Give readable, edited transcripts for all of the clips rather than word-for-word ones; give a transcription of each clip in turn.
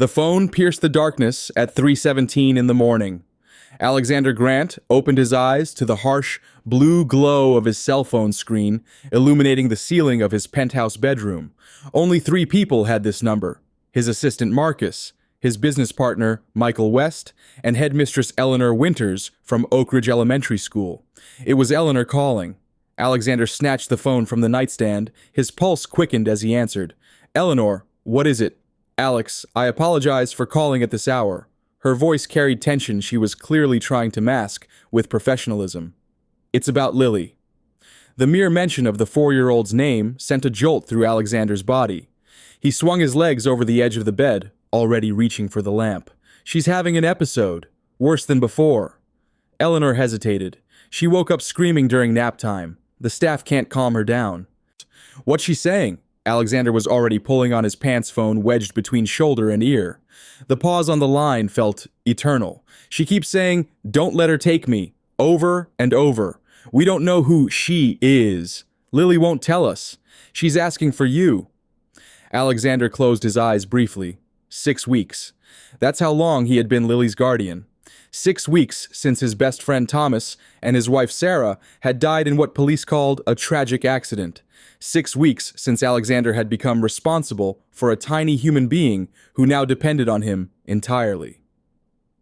The phone pierced the darkness at 3:17 in the morning. Alexander Grant opened his eyes to the harsh blue glow of his cell phone screen, illuminating the ceiling of his penthouse bedroom. Only 3 people had this number: his assistant Marcus, his business partner Michael West, and headmistress Eleanor Winters from Oak Ridge Elementary School. It was Eleanor calling. Alexander snatched the phone from the nightstand. His pulse quickened as he answered. "Eleanor, what is it?" "Alex, I apologize for calling at this hour." Her voice carried tension she was clearly trying to mask with professionalism. "It's about Lily." The mere mention of the 4-year-old's name sent a jolt through Alexander's body. He swung his legs over the edge of the bed, already reaching for the lamp. "She's having an episode. Worse than before." Eleanor hesitated. She woke up screaming during nap time. The staff can't calm her down. "What's she saying?" Alexander was already pulling on his pants phone wedged between shoulder and ear. The pause on the line felt eternal. "She keeps saying, 'Don't let her take me,' over and over. We don't know who she is. Lily won't tell us. She's asking for you." Alexander closed his eyes briefly. 6 weeks. That's how long he had been Lily's guardian. 6 weeks since his best friend Thomas and his wife Sarah had died in what police called a tragic accident. 6 weeks since Alexander had become responsible for a tiny human being who now depended on him entirely.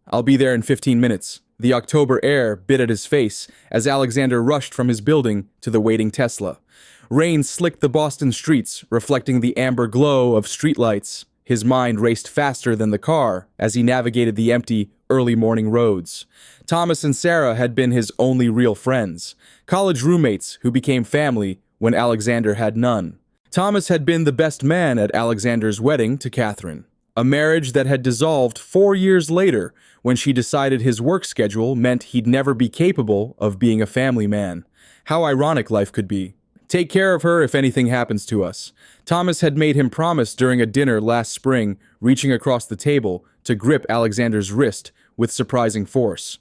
"I'll be there in 15 minutes. The October air bit at his face as Alexander rushed from his building to the waiting Tesla. Rain slicked the Boston streets, reflecting the amber glow of streetlights. His mind raced faster than the car as he navigated the empty, early morning roads. Thomas and Sarah had been his only real friends, college roommates who became family when Alexander had none. Thomas had been the best man at Alexander's wedding to Catherine, a marriage that had dissolved 4 years later when she decided his work schedule meant he'd never be capable of being a family man. How ironic life could be. "Take care of her if anything happens to us." Thomas had made him promise during a dinner last spring, reaching across the table to grip Alexander's wrist with surprising force.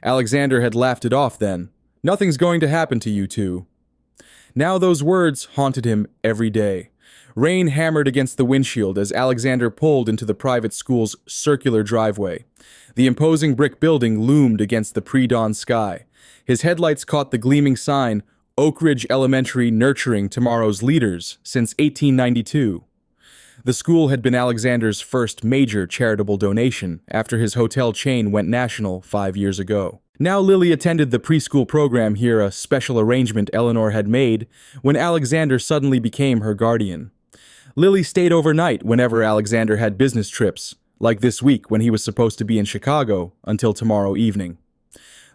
Alexander had laughed it off then. "Nothing's going to happen to you two." Now those words haunted him every day. Rain hammered against the windshield as Alexander pulled into the private school's circular driveway. The imposing brick building loomed against the pre-dawn sky. His headlights caught the gleaming sign, "Oak Ridge Elementary Nurturing Tomorrow's Leaders," since 1892. The school had been Alexander's first major charitable donation after his hotel chain went national 5 years ago. Now Lily attended the preschool program here, a special arrangement Eleanor had made when Alexander suddenly became her guardian. Lily stayed overnight whenever Alexander had business trips, like this week when he was supposed to be in Chicago until tomorrow evening.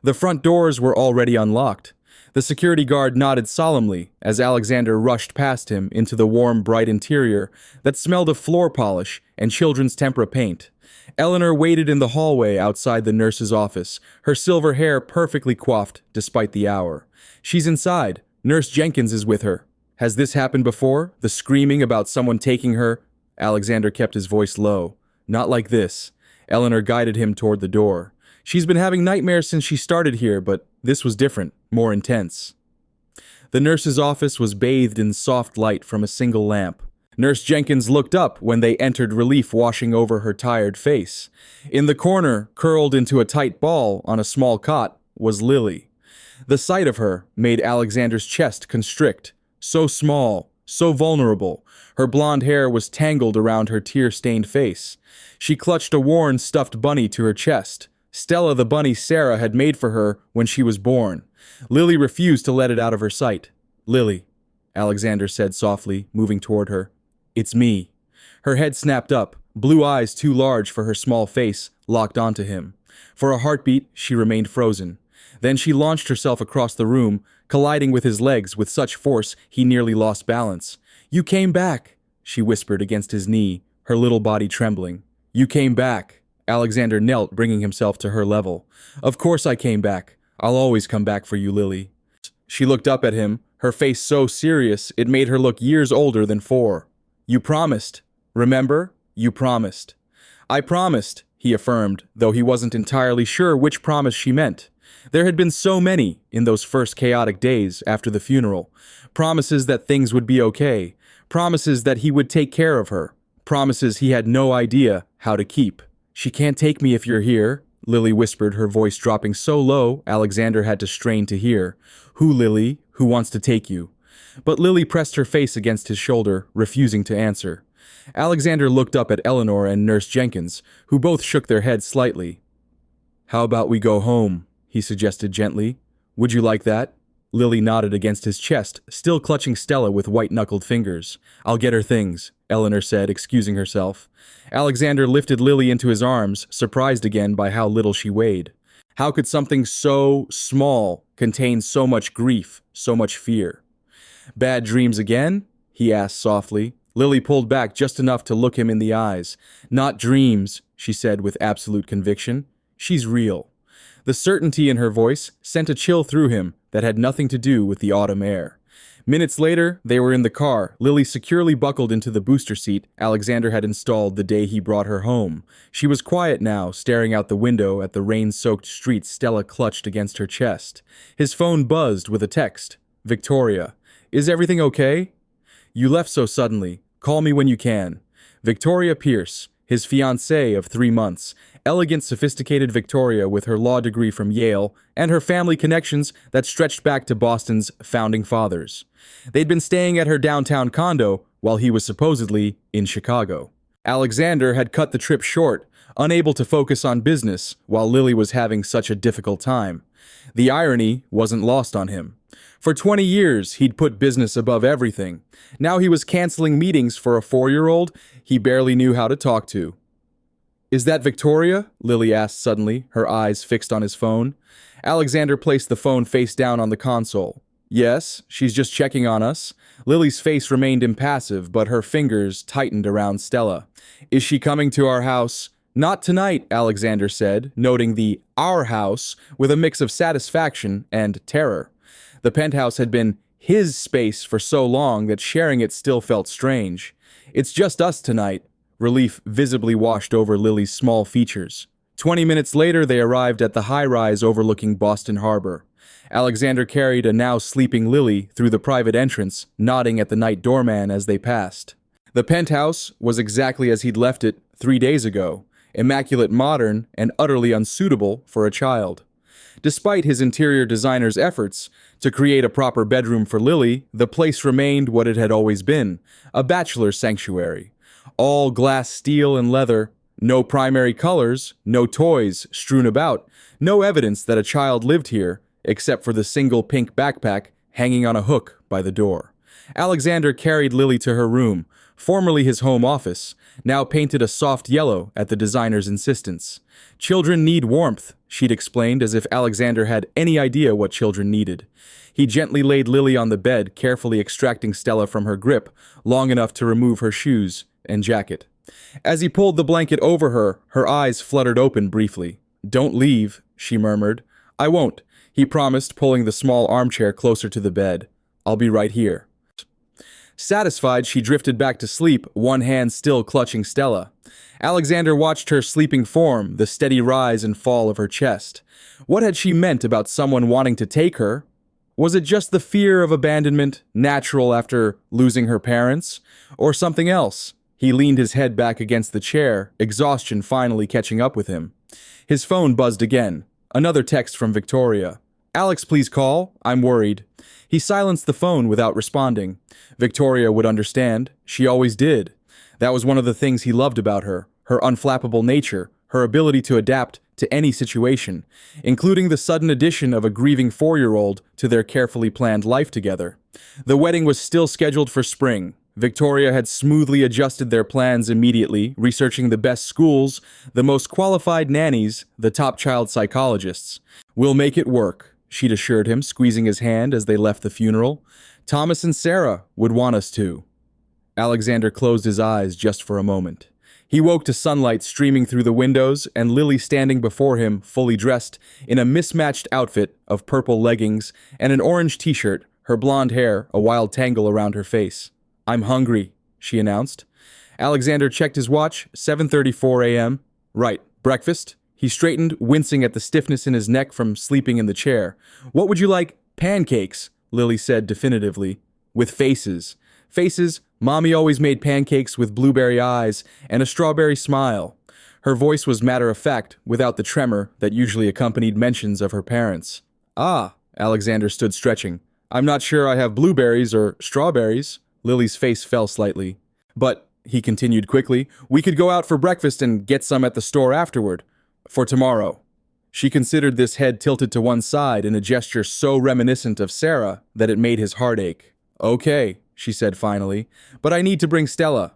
The front doors were already unlocked. The security guard nodded solemnly as Alexander rushed past him into the warm, bright interior that smelled of floor polish and children's tempera paint. Eleanor waited in the hallway outside the nurse's office, her silver hair perfectly coiffed despite the hour. "She's inside. Nurse Jenkins is with her." "Has this happened before? The screaming about someone taking her?" Alexander kept his voice low. "Not like this." Eleanor guided him toward the door. "She's been having nightmares since she started here, but this was different, more intense." The nurse's office was bathed in soft light from a single lamp. Nurse Jenkins looked up when they entered, relief washing over her tired face. In the corner, curled into a tight ball on a small cot, was Lily. The sight of her made Alexander's chest constrict. So small, so vulnerable. Her blonde hair was tangled around her tear-stained face. She clutched a worn stuffed bunny to her chest. Stella, the bunny Sarah had made for her when she was born. Lily refused to let it out of her sight. "Lily," Alexander said softly, moving toward her. "It's me." Her head snapped up, blue eyes too large for her small face locked onto him. For a heartbeat, she remained frozen. Then she launched herself across the room, colliding with his legs with such force he nearly lost balance. "You came back," she whispered against his knee, her little body trembling. "You came back." Alexander knelt, bringing himself to her level. "Of course I came back. I'll always come back for you, Lily." She looked up at him, her face so serious it made her look years older than 4. "You promised. Remember? You promised." "I promised," he affirmed, though he wasn't entirely sure which promise she meant. There had been so many in those first chaotic days after the funeral. Promises that things would be okay. Promises that he would take care of her. promises he had no idea how to keep. "She can't take me if you're here," Lily whispered, her voice dropping so low Alexander had to strain to hear. "Who, Lily? Who wants to take you?" But Lily pressed her face against his shoulder, refusing to answer. Alexander looked up at Eleanor and Nurse Jenkins, who both shook their heads slightly. "How about we go home?" he suggested gently. "Would you like that?" Lily nodded against his chest, still clutching Stella with white-knuckled fingers. "I'll get her things," Eleanor said, excusing herself. Alexander lifted Lily into his arms, surprised again by how little she weighed. How could something so small contain so much grief, so much fear? "Bad dreams again?" he asked softly. Lily pulled back just enough to look him in the eyes. "Not dreams," she said with absolute conviction. "She's real." The certainty in her voice sent a chill through him that had nothing to do with the autumn air. Minutes later, they were in the car, Lily securely buckled into the booster seat Alexander had installed the day he brought her home. She was quiet now, staring out the window at the rain-soaked streets Stella clutched against her chest. His phone buzzed with a text. "Victoria. Is everything okay? You left so suddenly. Call me when you can." Victoria Pierce, his fiancée of 3 months, elegant, sophisticated Victoria with her law degree from Yale and her family connections that stretched back to Boston's founding fathers. They'd been staying at her downtown condo while he was supposedly in Chicago. Alexander had cut the trip short, unable to focus on business while Lily was having such a difficult time. The irony wasn't lost on him. For 20 years, he'd put business above everything. Now he was canceling meetings for a 4-year-old he barely knew how to talk to. "Is that Victoria?" Lily asked suddenly, her eyes fixed on his phone. Alexander placed the phone face down on the console. "Yes, she's just checking on us." Lily's face remained impassive, but her fingers tightened around Stella. "Is she coming to our house?" "Not tonight," Alexander said, noting the "our house" with a mix of satisfaction and terror. The penthouse had been his space for so long that sharing it still felt strange. "It's just us tonight." Relief visibly washed over Lily's small features. 20 minutes later, they arrived at the high-rise overlooking Boston Harbor. Alexander carried a now sleeping Lily through the private entrance, nodding at the night doorman as they passed. The penthouse was exactly as he'd left it 3 days ago, immaculate modern and utterly unsuitable for a child. Despite his interior designer's efforts to create a proper bedroom for Lily, the place remained what it had always been, a bachelor sanctuary. All glass, steel, and leather, no primary colors, no toys strewn about, no evidence that a child lived here, except for the single pink backpack hanging on a hook by the door. Alexander carried Lily to her room, formerly his home office, now painted a soft yellow at the designer's insistence. "Children need warmth," she'd explained, as if Alexander had any idea what children needed. He gently laid Lily on the bed, carefully extracting Stella from her grip, long enough to remove her shoes and jacket. As he pulled the blanket over her, her eyes fluttered open briefly. "Don't leave," she murmured. "I won't," he promised, pulling the small armchair closer to the bed. "I'll be right here." Satisfied, she drifted back to sleep, one hand still clutching Stella. Alexander watched her sleeping form, the steady rise and fall of her chest. What had she meant about someone wanting to take her? Was it just the fear of abandonment, natural after losing her parents? Or something else? He leaned his head back against the chair, exhaustion finally catching up with him. His phone buzzed again. Another text from Victoria. "Alex, please call. I'm worried." He silenced the phone without responding. Victoria would understand. She always did. That was one of the things he loved about her unflappable nature, her ability to adapt to any situation, including the sudden addition of a grieving 4-year-old to their carefully planned life together. The wedding was still scheduled for spring. Victoria had smoothly adjusted their plans immediately, researching the best schools, the most qualified nannies, the top child psychologists. "We'll make it work," she'd assured him, squeezing his hand as they left the funeral. "Thomas and Sarah would want us to." Alexander closed his eyes just for a moment. He woke to sunlight streaming through the windows and Lily standing before him, fully dressed in a mismatched outfit of purple leggings and an orange t-shirt, her blonde hair a wild tangle around her face. "I'm hungry," she announced. Alexander checked his watch, 7:34 a.m. "Right, breakfast?" He straightened, wincing at the stiffness in his neck from sleeping in the chair. "What would you like?" "Pancakes," Lily said definitively. "With faces." Faces, Mommy always made pancakes with blueberry eyes and a strawberry smile. Her voice was matter-of-fact, without the tremor that usually accompanied mentions of her parents. Ah, Alexander stood stretching. I'm not sure I have blueberries or strawberries. Lily's face fell slightly. But, he continued quickly, we could go out for breakfast and get some at the store afterward. For tomorrow. She considered this head tilted to one side in a gesture so reminiscent of Sarah that it made his heart ache. Okay, she said finally, but I need to bring Stella.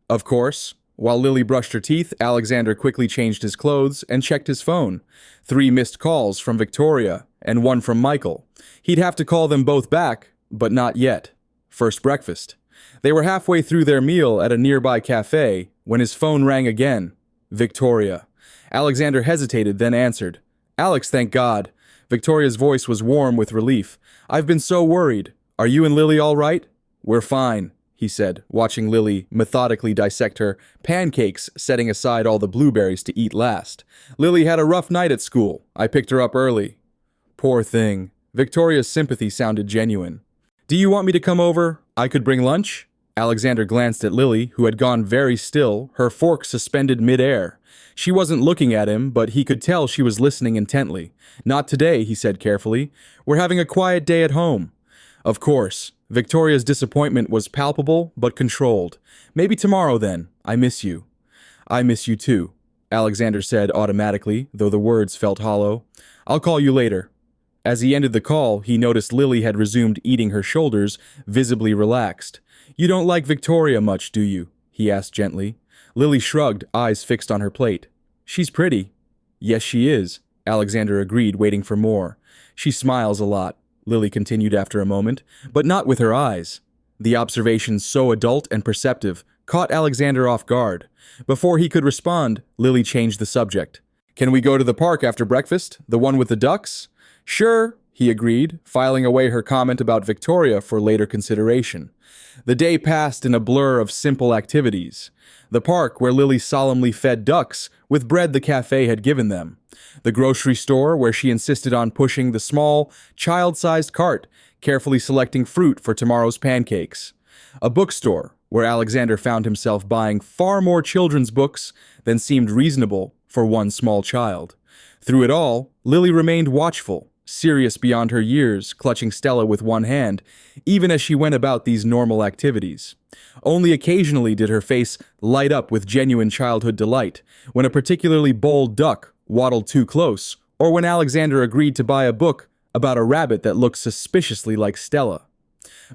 Of course. While Lily brushed her teeth, Alexander quickly changed his clothes and checked his phone. 3 missed calls from Victoria and 1 from Michael. He'd have to call them both back, but not yet. First breakfast. They were halfway through their meal at a nearby cafe when his phone rang again. Victoria. Alexander hesitated, then answered. Alex, thank God. Victoria's voice was warm with relief. I've been so worried. Are you and Lily all right? We're fine, he said, watching Lily methodically dissect her pancakes, setting aside all the blueberries to eat last. Lily had a rough night at school. I picked her up early. Poor thing. Victoria's sympathy sounded genuine. Do you want me to come over? I could bring lunch? Alexander glanced at Lily, who had gone very still, her fork suspended mid-air. She wasn't looking at him, but he could tell she was listening intently. Not today, he said carefully. We're having a quiet day at home. Of course. Victoria's disappointment was palpable, but controlled. Maybe tomorrow, then. I miss you. I miss you, too, Alexander said automatically, though the words felt hollow. I'll call you later. As he ended the call, he noticed Lily had resumed eating her shoulders, visibly relaxed. You don't like Victoria much, do you? He asked gently. Lily shrugged, eyes fixed on her plate. She's pretty. Yes, she is, Alexander agreed, waiting for more. She smiles a lot, Lily continued after a moment, but not with her eyes. The observation, so adult and perceptive, caught Alexander off guard. Before he could respond, Lily changed the subject. Can we go to the park after breakfast? The one with the ducks? Sure, he agreed, filing away her comment about Victoria for later consideration. The day passed in a blur of simple activities. The park where Lily solemnly fed ducks with bread the cafe had given them. The grocery store where she insisted on pushing the small, child-sized cart, carefully selecting fruit for tomorrow's pancakes. A bookstore where Alexander found himself buying far more children's books than seemed reasonable for one small child. Through it all, Lily remained watchful, serious beyond her years, clutching Stella with one hand, even as she went about these normal activities. Only occasionally did her face light up with genuine childhood delight, when a particularly bold duck waddled too close, or when Alexander agreed to buy a book about a rabbit that looked suspiciously like Stella.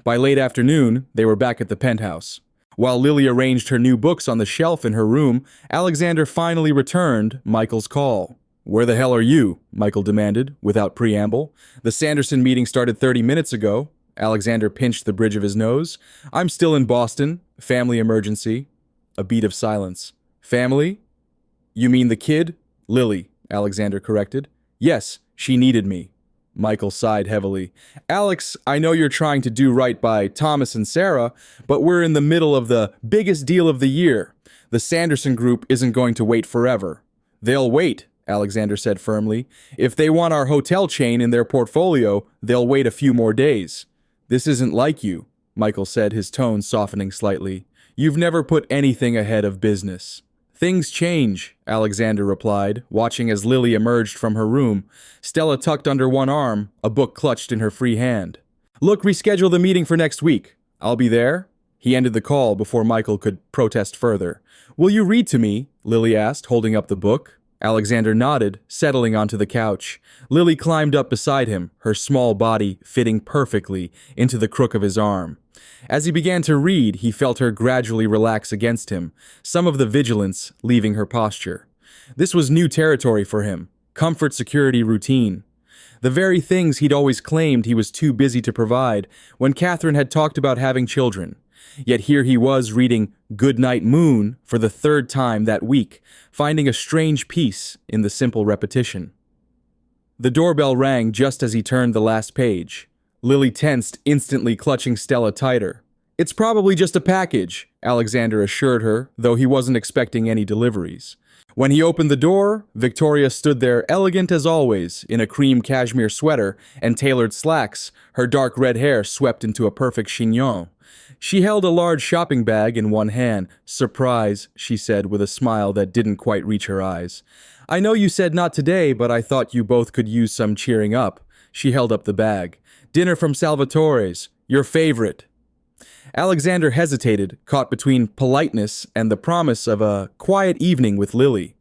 By late afternoon, they were back at the penthouse. While Lily arranged her new books on the shelf in her room, Alexander finally returned Michael's call. Where the hell are you? Michael demanded, without preamble. The Sanderson meeting started 30 minutes ago. Alexander pinched the bridge of his nose. I'm still in Boston. Family emergency. A beat of silence. Family? You mean the kid? Lily, Alexander corrected. Yes, she needed me. Michael sighed heavily. Alex, I know you're trying to do right by Thomas and Sarah, but we're in the middle of the biggest deal of the year. The Sanderson group isn't going to wait forever. They'll wait, Alexander said firmly. If they want our hotel chain in their portfolio, they'll wait a few more days. This isn't like you, Michael said, his tone softening slightly. You've never put anything ahead of business. Things change, Alexander replied, watching as Lily emerged from her room, Stella tucked under one arm, a book clutched in her free hand. Look, reschedule the meeting for next week. I'll be there. He ended the call before Michael could protest further. Will you read to me? Lily asked, holding up the book. Alexander nodded, settling onto the couch. Lily climbed up beside him, her small body fitting perfectly into the crook of his arm. As he began to read, he felt her gradually relax against him, some of the vigilance leaving her posture. This was new territory for him, comfort, security, routine. The very things he'd always claimed he was too busy to provide when Catherine had talked about having children. Yet here he was reading Goodnight Moon for the 3rd time that week, finding a strange peace in the simple repetition. The doorbell rang just as he turned the last page. Lily tensed, instantly clutching Stella tighter. It's probably just a package, Alexander assured her, though he wasn't expecting any deliveries. When he opened the door, Victoria stood there elegant as always, in a cream cashmere sweater and tailored slacks, her dark red hair swept into a perfect chignon. She held a large shopping bag in one hand. "Surprise," she said with a smile that didn't quite reach her eyes. "I know you said not today, but I thought you both could use some cheering up." She held up the bag. "Dinner from Salvatore's, your favorite." Alexander hesitated, caught between politeness and the promise of a quiet evening with Lily.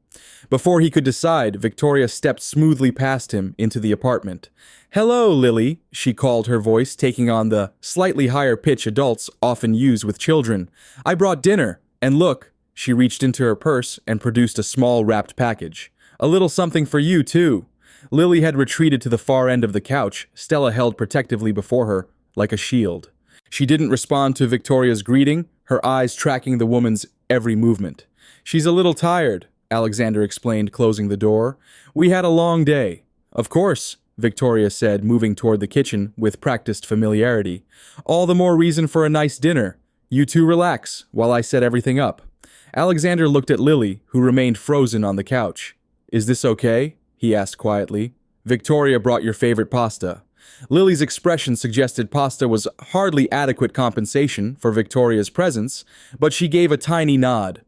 Before he could decide, Victoria stepped smoothly past him into the apartment. "Hello, Lily," she called, her voice taking on the slightly higher pitch adults often use with children. "I brought dinner, and look." She reached into her purse and produced a small wrapped package. "A little something for you, too." Lily had retreated to the far end of the couch, Stella held protectively before her, like a shield. She didn't respond to Victoria's greeting, her eyes tracking the woman's every movement. "She's a little tired," Alexander explained, closing the door. "We had a long day." "Of course," Victoria said, moving toward the kitchen with practiced familiarity. "All the more reason for a nice dinner. You two relax while I set everything up." Alexander looked at Lily, who remained frozen on the couch. "Is this okay?" he asked quietly. "Victoria brought your favorite pasta." Lily's expression suggested pasta was hardly adequate compensation for Victoria's presence, but she gave a tiny nod.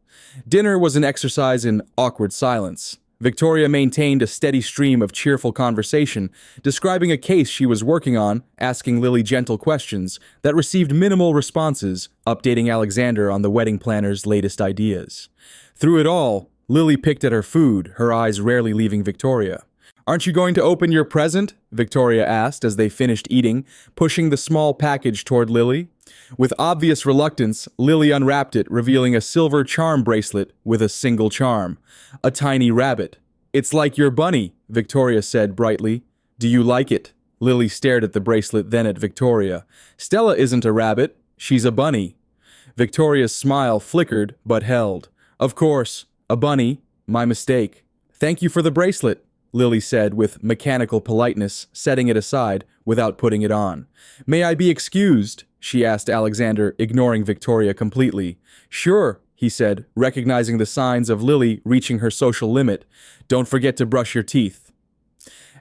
Dinner was an exercise in awkward silence. Victoria maintained a steady stream of cheerful conversation, describing a case she was working on, asking Lily gentle questions that received minimal responses, updating Alexander on the wedding planner's latest ideas. Through it all, Lily picked at her food, her eyes rarely leaving Victoria. "Aren't you going to open your present?" Victoria asked as they finished eating, pushing the small package toward Lily. With obvious reluctance, Lily unwrapped it, revealing a silver charm bracelet with a single charm. A tiny rabbit. "It's like your bunny," Victoria said brightly. "Do you like it?" Lily stared at the bracelet, then at Victoria. "Stella isn't a rabbit. She's a bunny." Victoria's smile flickered, but held. "Of course, a bunny. My mistake." "Thank you for the bracelet," Lily said with mechanical politeness, setting it aside without putting it on. "May I be excused?" she asked Alexander, ignoring Victoria completely. "Sure," he said, recognizing the signs of Lily reaching her social limit. "Don't forget to brush your teeth."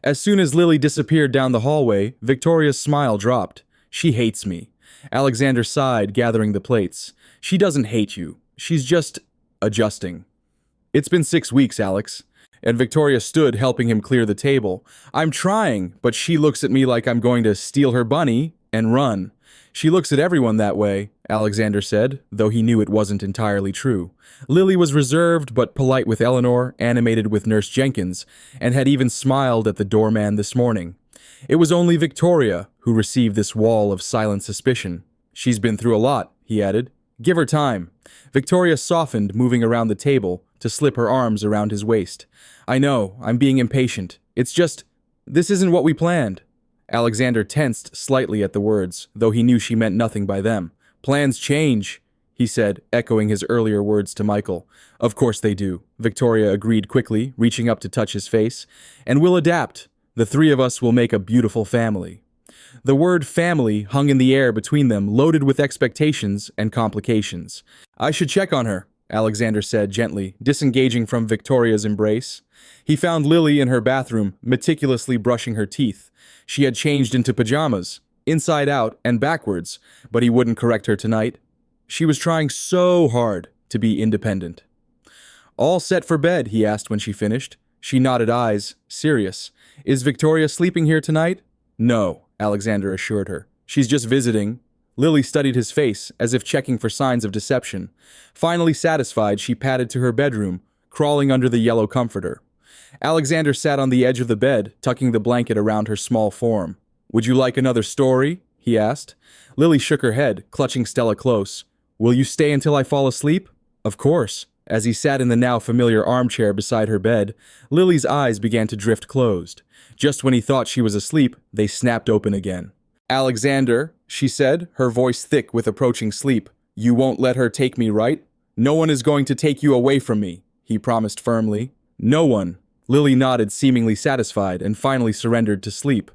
As soon as Lily disappeared down the hallway, Victoria's smile dropped. "She hates me." Alexander sighed, gathering the plates. "She doesn't hate you. She's just adjusting." "It's been 6 weeks, Alex." And Victoria stood, helping him clear the table. "I'm trying, but she looks at me like I'm going to steal her bunny and run." "She looks at everyone that way," Alexander said, though he knew it wasn't entirely true. Lily was reserved but polite with Eleanor, animated with Nurse Jenkins, and had even smiled at the doorman this morning. It was only Victoria who received this wall of silent suspicion. "She's been through a lot," he added. "Give her time." Victoria softened, moving around the table to slip her arms around his waist. "I know, I'm being impatient. It's just, this isn't what we planned." Alexander tensed slightly at the words, though he knew she meant nothing by them. "Plans change," he said, echoing his earlier words to Michael. "Of course they do," Victoria agreed quickly, reaching up to touch his face. "And we'll adapt. The three of us will make a beautiful family." The word family hung in the air between them, loaded with expectations and complications. "I should check on her," Alexander said gently, disengaging from Victoria's embrace. He found Lily in her bathroom, meticulously brushing her teeth. She had changed into pajamas, inside out and backwards, but he wouldn't correct her tonight. She was trying so hard to be independent. "All set for bed?" he asked when she finished. She nodded eyes, serious. "Is Victoria sleeping here tonight?" "No," Alexander assured her. "She's just visiting." Lily studied his face, as if checking for signs of deception. Finally satisfied, she padded to her bedroom, crawling under the yellow comforter. Alexander sat on the edge of the bed, tucking the blanket around her small form. "Would you like another story?" he asked. Lily shook her head, clutching Stella close. "Will you stay until I fall asleep?" "Of course." As he sat in the now familiar armchair beside her bed, Lily's eyes began to drift closed. Just when he thought she was asleep, they snapped open again. "Alexander," she said, her voice thick with approaching sleep, "you won't let her take me, right?" "No one is going to take you away from me," he promised firmly. "No one." Lily nodded, seemingly satisfied, and finally surrendered to sleep.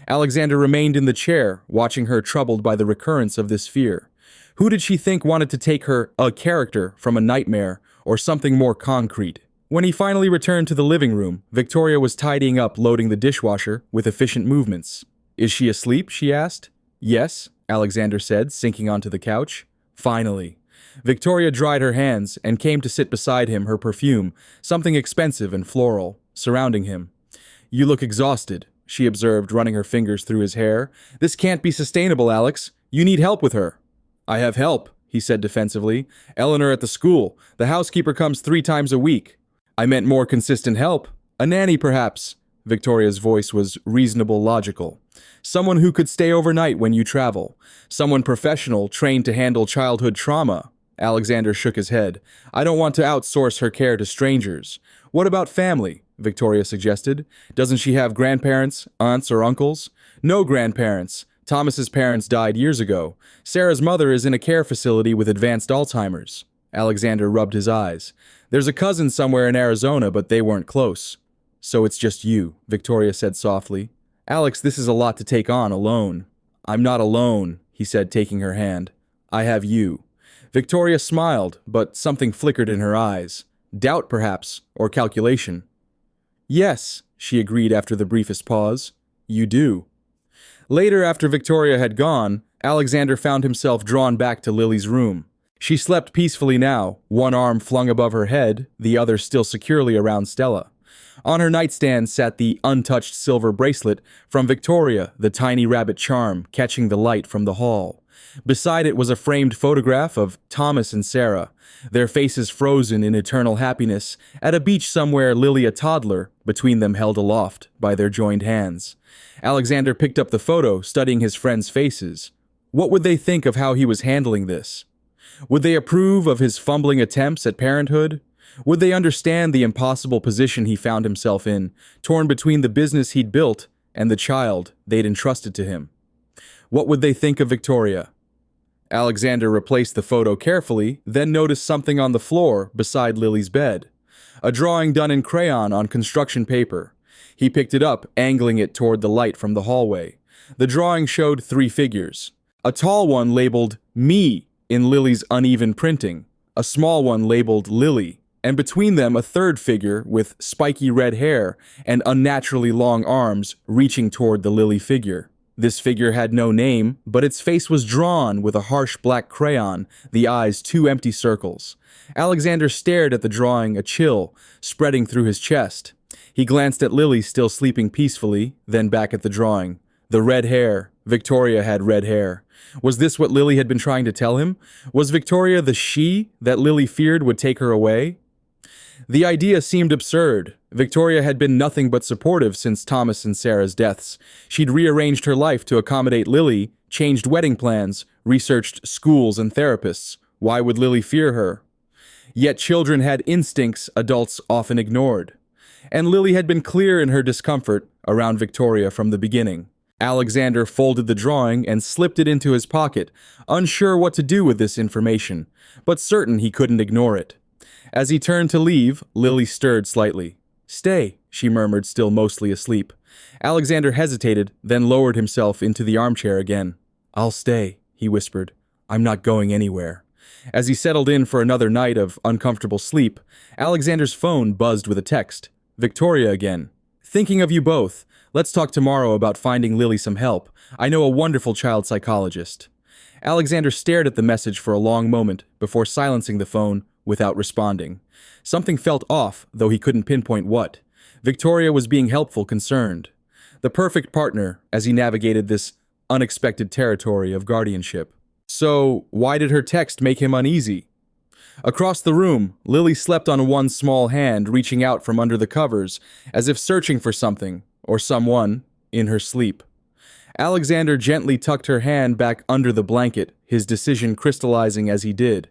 Alexander remained in the chair, watching her, troubled by the recurrence of this fear. Who did she think wanted to take her, a character, from a nightmare, or something more concrete? When he finally returned to the living room, Victoria was tidying up, loading the dishwasher with efficient movements. "Is she asleep?" she asked. "Yes," Alexander said, sinking onto the couch. Finally. Victoria dried her hands and came to sit beside him, her perfume, something expensive and floral, surrounding him. "You look exhausted," she observed, running her fingers through his hair. "This can't be sustainable, Alex. You need help with her." "I have help," he said defensively. "Eleanor at the school. The housekeeper comes 3 times a week." "I meant more consistent help. A nanny, perhaps." Victoria's voice was reasonable, logical. "Someone who could stay overnight when you travel. Someone professional, trained to handle childhood trauma." Alexander shook his head. "I don't want to outsource her care to strangers." "What about family?" Victoria suggested. "Doesn't she have grandparents, aunts or uncles?" "No grandparents. Thomas's parents died years ago. Sarah's mother is in a care facility with advanced Alzheimer's." Alexander rubbed his eyes. "There's a cousin somewhere in Arizona, but they weren't close." "So it's just you," Victoria said softly. "Alex, this is a lot to take on alone." "I'm not alone," he said, taking her hand. "I have you." Victoria smiled, but something flickered in her eyes. Doubt, perhaps, or calculation. "Yes," she agreed after the briefest pause. "You do." Later, after Victoria had gone, Alexander found himself drawn back to Lily's room. She slept peacefully now, one arm flung above her head, the other still securely around Stella. On her nightstand sat the untouched silver bracelet from Victoria, the tiny rabbit charm, catching the light from the hall. Beside it was a framed photograph of Thomas and Sarah, their faces frozen in eternal happiness, at a beach somewhere, Lily a toddler, between them held aloft by their joined hands. Alexander picked up the photo, studying his friends' faces. What would they think of how he was handling this? Would they approve of his fumbling attempts at parenthood? Would they understand the impossible position he found himself in, torn between the business he'd built and the child they'd entrusted to him? What would they think of Victoria? Alexander replaced the photo carefully, then noticed something on the floor beside Lily's bed. A drawing done in crayon on construction paper. He picked it up, angling it toward the light from the hallway. The drawing showed 3 figures. A tall one labeled "Me" in Lily's uneven printing, a small one labeled "Lily," and between them a third figure with spiky red hair and unnaturally long arms reaching toward the Lily figure. This figure had no name, but its face was drawn with a harsh black crayon, the eyes 2 empty circles. Alexander stared at the drawing, a chill spreading through his chest. He glanced at Lily, still sleeping peacefully, then back at the drawing. The red hair. Victoria had red hair. Was this what Lily had been trying to tell him? Was Victoria the she that Lily feared would take her away? The idea seemed absurd. Victoria had been nothing but supportive since Thomas and Sarah's deaths. She'd rearranged her life to accommodate Lily, changed wedding plans, researched schools and therapists. Why would Lily fear her? Yet children had instincts adults often ignored. And Lily had been clear in her discomfort around Victoria from the beginning. Alexander folded the drawing and slipped it into his pocket, unsure what to do with this information, but certain he couldn't ignore it. As he turned to leave, Lily stirred slightly. "Stay," she murmured, still mostly asleep. Alexander hesitated, then lowered himself into the armchair again. "I'll stay," he whispered. "I'm not going anywhere." As he settled in for another night of uncomfortable sleep, Alexander's phone buzzed with a text. Victoria again. "Thinking of you both. Let's talk tomorrow about finding Lily some help. I know a wonderful child psychologist." Alexander stared at the message for a long moment before silencing the phone without responding. Something felt off, though he couldn't pinpoint what. Victoria was being helpful, concerned. The perfect partner as he navigated this unexpected territory of guardianship. So, why did her text make him uneasy? Across the room, Lily slept on one small hand, reaching out from under the covers, as if searching for something, or someone, in her sleep. Alexander gently tucked her hand back under the blanket, his decision crystallizing as he did.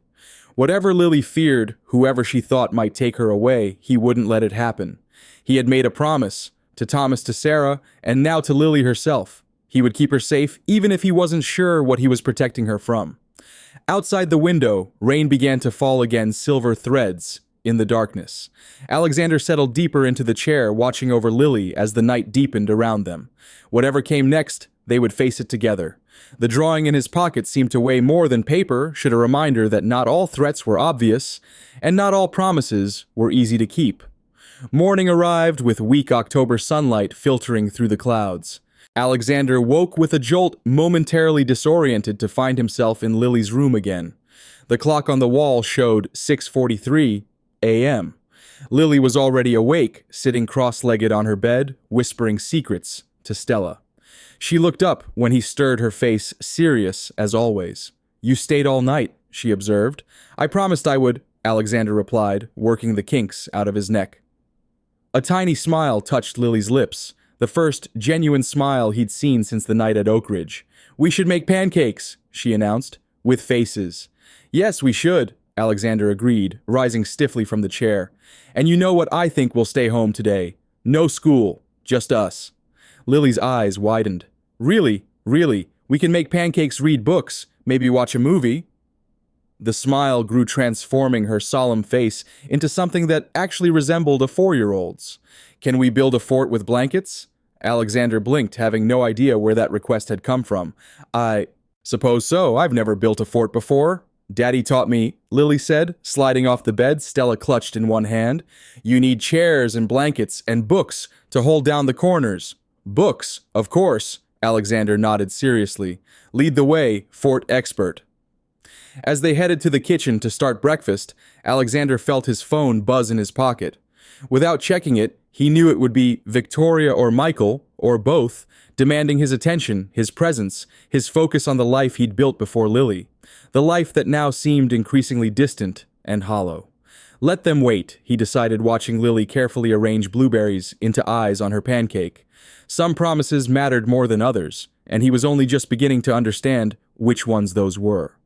Whatever Lily feared, whoever she thought might take her away, he wouldn't let it happen. He had made a promise, to Thomas, to Sarah, and now to Lily herself. He would keep her safe, even if he wasn't sure what he was protecting her from. Outside the window, rain began to fall again, silver threads in the darkness. Alexander settled deeper into the chair, watching over Lily as the night deepened around them. Whatever came next, they would face it together. The drawing in his pocket seemed to weigh more than paper, should a reminder that not all threats were obvious, and not all promises were easy to keep. Morning arrived with weak October sunlight filtering through the clouds. Alexander woke with a jolt, momentarily disoriented to find himself in Lily's room again. The clock on the wall showed 6:43 a.m. Lily was already awake, sitting cross-legged on her bed, whispering secrets to Stella. She looked up when he stirred, her face serious as always. "You stayed all night," she observed. "I promised I would," Alexander replied, working the kinks out of his neck. A tiny smile touched Lily's lips, the first genuine smile he'd seen since the night at Oak Ridge. "We should make pancakes," she announced, with faces. "Yes, we should," Alexander agreed, rising stiffly from the chair. "And you know what I think will stay home today? No school, just us." Lily's eyes widened. "Really? Really? We can make pancakes, read books, maybe watch a movie?" The smile grew, transforming her solemn face into something that actually resembled a 4-year-old's. "Can we build a fort with blankets?" Alexander blinked, having no idea where that request had come from. "I suppose so. I've never built a fort before. Daddy taught me," Lily said, sliding off the bed, Stella clutched in one hand. "You need chairs and blankets and books to hold down the corners." "Books, of course," Alexander nodded seriously. "Lead the way, fort expert." As they headed to the kitchen to start breakfast, Alexander felt his phone buzz in his pocket. Without checking it, he knew it would be Victoria or Michael, or both, demanding his attention, his presence, his focus on the life he'd built before Lily. The life that now seemed increasingly distant and hollow. Let them wait, he decided, watching Lily carefully arrange blueberries into eyes on her pancake. Some promises mattered more than others, and he was only just beginning to understand which ones those were.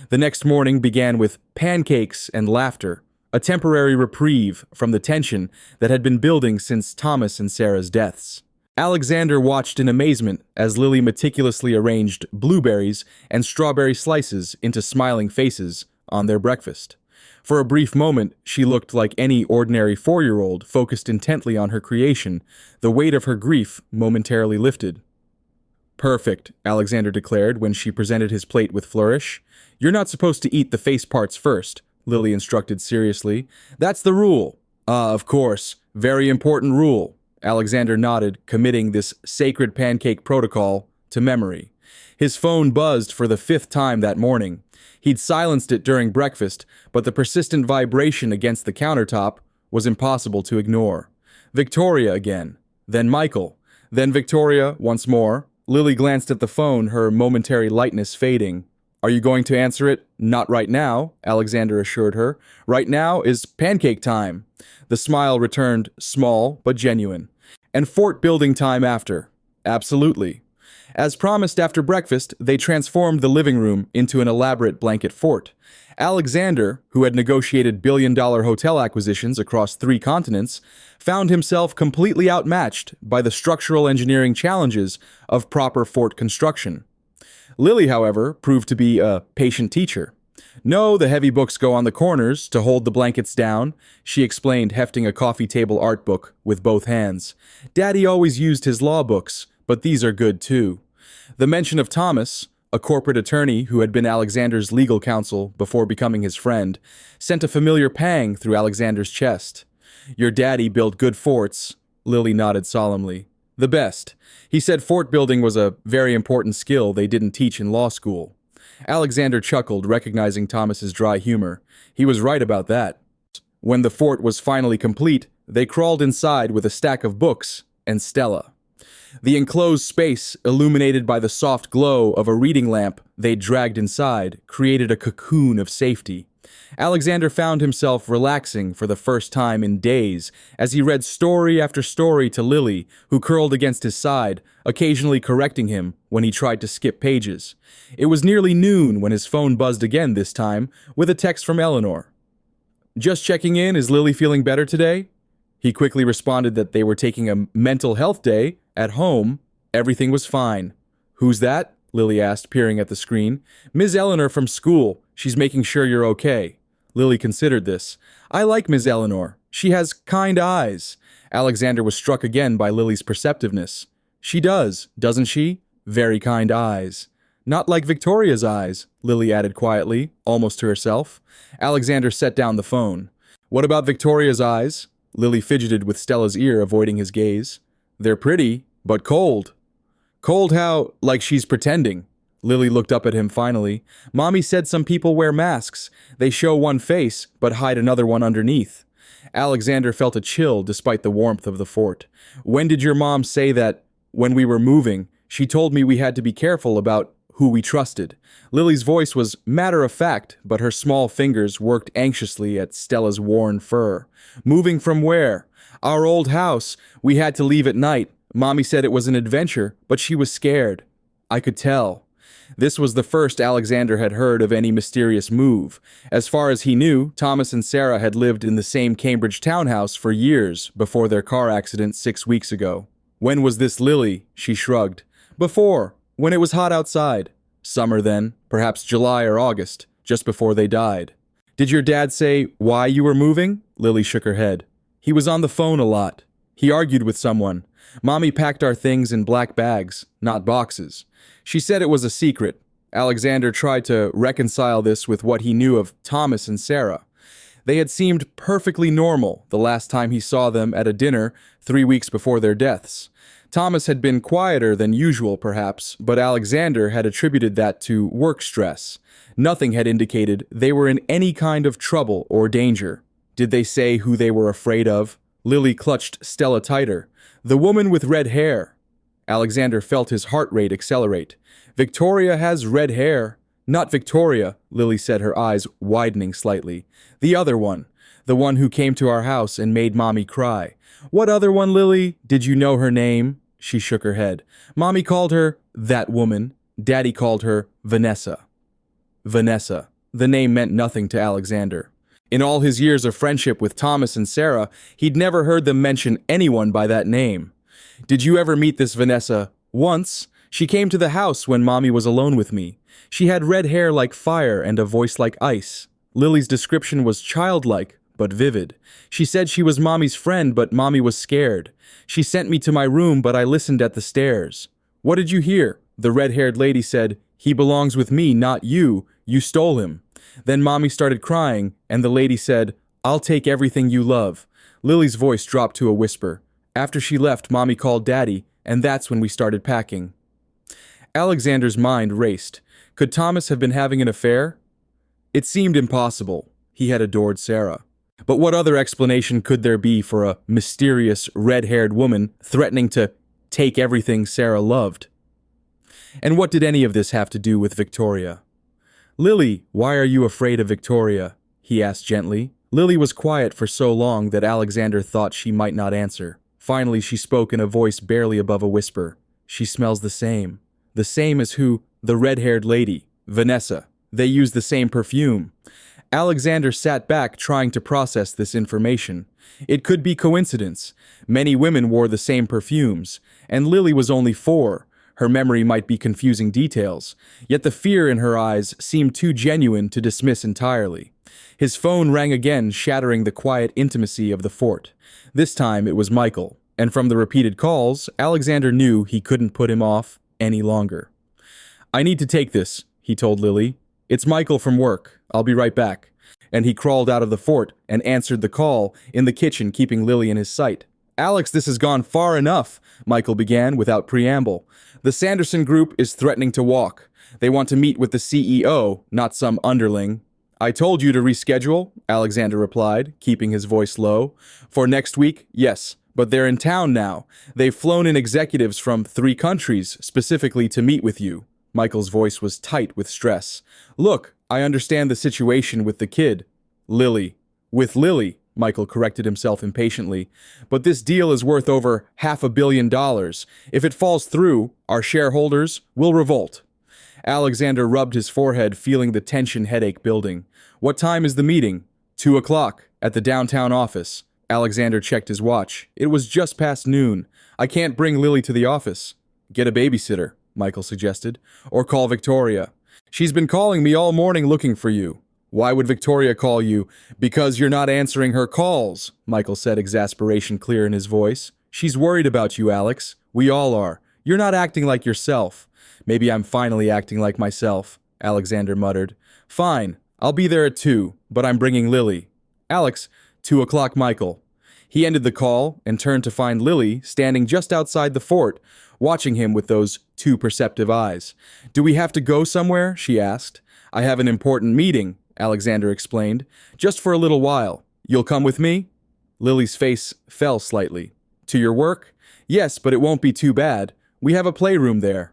The next morning began with pancakes and laughter, a temporary reprieve from the tension that had been building since Thomas and Sarah's deaths. Alexander watched in amazement as Lily meticulously arranged blueberries and strawberry slices into smiling faces on their breakfast. For a brief moment, she looked like any ordinary 4-year-old focused intently on her creation, the weight of her grief momentarily lifted. "Perfect," Alexander declared when she presented his plate with flourish. "You're not supposed to eat the face parts first," Lily instructed seriously. "That's the rule." Of course. Very important rule." Alexander nodded, committing this sacred pancake protocol to memory. His phone buzzed for the 5th time that morning. He'd silenced it during breakfast, but the persistent vibration against the countertop was impossible to ignore. Victoria again, then Michael, then Victoria once more. Lily glanced at the phone, her momentary lightness fading. "Are you going to answer it?" "Not right now," Alexander assured her. "Right now is pancake time." The smile returned, small but genuine. "And fort building time after." "Absolutely." As promised, after breakfast, they transformed the living room into an elaborate blanket fort. Alexander, who had negotiated billion-dollar hotel acquisitions across 3 continents, found himself completely outmatched by the structural engineering challenges of proper fort construction. Lily, however, proved to be a patient teacher. "No, the heavy books go on the corners to hold the blankets down," she explained, hefting a coffee table art book with both hands. "Daddy always used his law books, but these are good too." The mention of Thomas, a corporate attorney who had been Alexander's legal counsel before becoming his friend, sent a familiar pang through Alexander's chest. "Your daddy built good forts," Lily nodded solemnly. "The best. He said fort building was a very important skill they didn't teach in law school." Alexander chuckled, recognizing Thomas's dry humor. He was right about that. When the fort was finally complete, they crawled inside with a stack of books and Stella. The enclosed space, illuminated by the soft glow of a reading lamp they dragged inside, created a cocoon of safety. Alexander found himself relaxing for the first time in days as he read story after story to Lily, who curled against his side, occasionally correcting him when he tried to skip pages. It was nearly noon when his phone buzzed again, this time with a text from Eleanor. "Just checking in, is Lily feeling better today?" He quickly responded that they were taking a mental health day at home. Everything was fine. "Who's that?" Lily asked, peering at the screen. "Ms. Eleanor from school. She's making sure you're okay." Lily considered this. "I like Ms. Eleanor. She has kind eyes." Alexander was struck again by Lily's perceptiveness. "She does, doesn't she? Very kind eyes." "Not like Victoria's eyes," Lily added quietly, almost to herself. Alexander set down the phone. "What about Victoria's eyes?" Lily fidgeted with Stella's ear, avoiding his gaze. They're pretty, but cold. Cold how, like she's pretending. Lily looked up at him finally. Mommy said some people wear masks. They show one face, but hide another one underneath. Alexander felt a chill despite the warmth of the fort. When did your mom say that? When we were moving, she told me we had to be careful about who we trusted. Lily's voice was matter-of-fact, but her small fingers worked anxiously at Stella's worn fur. Moving from where? Our old house. We had to leave at night. Mommy said it was an adventure, but she was scared. I could tell. This was the first Alexander had heard of any mysterious move. As far as he knew, Thomas and Sarah had lived in the same Cambridge townhouse for years before their car accident 6 weeks ago. When was this, Lily? She shrugged. Before, when it was hot outside. Summer then, perhaps July or August, just before they died. Did your dad say why you were moving? Lily shook her head. He was on the phone a lot. He argued with someone. Mommy packed our things in black bags, not boxes. She said it was a secret. Alexander tried to reconcile this with what he knew of Thomas and Sarah. They had seemed perfectly normal the last time he saw them at a dinner 3 weeks before their deaths. Thomas had been quieter than usual, perhaps, but Alexander had attributed that to work stress. Nothing had indicated they were in any kind of trouble or danger. Did they say who they were afraid of? Lily clutched Stella tighter. The woman with red hair. Alexander felt his heart rate accelerate. Victoria has red hair. Not Victoria, Lily said, her eyes widening slightly. The other one. The one who came to our house and made Mommy cry. What other one, Lily? Did you know her name? She shook her head. Mommy called her that woman. Daddy called her Vanessa. Vanessa. The name meant nothing to Alexander. In all his years of friendship with Thomas and Sarah, he'd never heard them mention anyone by that name. Did you ever meet this Vanessa? Once. She came to the house when Mommy was alone with me. She had red hair like fire and a voice like ice. Lily's description was childlike, but vivid. She said she was Mommy's friend, but Mommy was scared. She sent me to my room, but I listened at the stairs. What did you hear? The red-haired lady said, he belongs with me, not you. You stole him. Then Mommy started crying, and the lady said, I'll take everything you love. Lily's voice dropped to a whisper. After she left, Mommy called Daddy, and that's when we started packing. Alexander's mind raced. Could Thomas have been having an affair? It seemed impossible. He had adored Sarah. But what other explanation could there be for a mysterious, red-haired woman threatening to take everything Sarah loved? And what did any of this have to do with Victoria? Lily, why are you afraid of Victoria? He asked gently. Lily was quiet for so long that Alexander thought she might not answer. Finally, she spoke in a voice barely above a whisper. She smells the same. The same as who? The red-haired lady, Vanessa. They use the same perfume. Alexander sat back trying to process this information. It could be coincidence. Many women wore the same perfumes, and Lily was only 4. Her memory might be confusing details, yet the fear in her eyes seemed too genuine to dismiss entirely. His phone rang again, shattering the quiet intimacy of the fort. This time it was Michael, and from the repeated calls, Alexander knew he couldn't put him off any longer. I need to take this, he told Lily. It's Michael from work. I'll be right back. And he crawled out of the fort and answered the call in the kitchen, keeping Lily in his sight. Alex, this has gone far enough, Michael began without preamble. The Sanderson Group is threatening to walk. They want to meet with the CEO, not some underling. I told you to reschedule, Alexander replied, keeping his voice low. For next week, yes, but they're in town now. They've flown in executives from 3 countries specifically to meet with you. Michael's voice was tight with stress. Look, I understand the situation with the kid. Lily. With Lily, Michael corrected himself impatiently. But this deal is worth over $500 million. If it falls through, our shareholders will revolt. Alexander rubbed his forehead, feeling the tension headache building. What time is the meeting? 2 o'clock, at the downtown office. Alexander checked his watch. It was just past noon. I can't bring Lily to the office. Get a babysitter, Michael suggested. Or call Victoria. She's been calling me all morning looking for you. Why would Victoria call you? Because you're not answering her calls, Michael said, exasperation clear in his voice. She's worried about you, Alex. We all are. You're not acting like yourself. Maybe I'm finally acting like myself, Alexander muttered. Fine, I'll be there at 2, but I'm bringing Lily. Alex, 2 o'clock, Michael. He ended the call and turned to find Lily standing just outside the fort, watching him with those two perceptive eyes. "Do we have to go somewhere?" she asked. "I have an important meeting," Alexander explained. "Just for a little while. You'll come with me?" Lily's face fell slightly. "To your work?" "Yes, but it won't be too bad. We have a playroom there."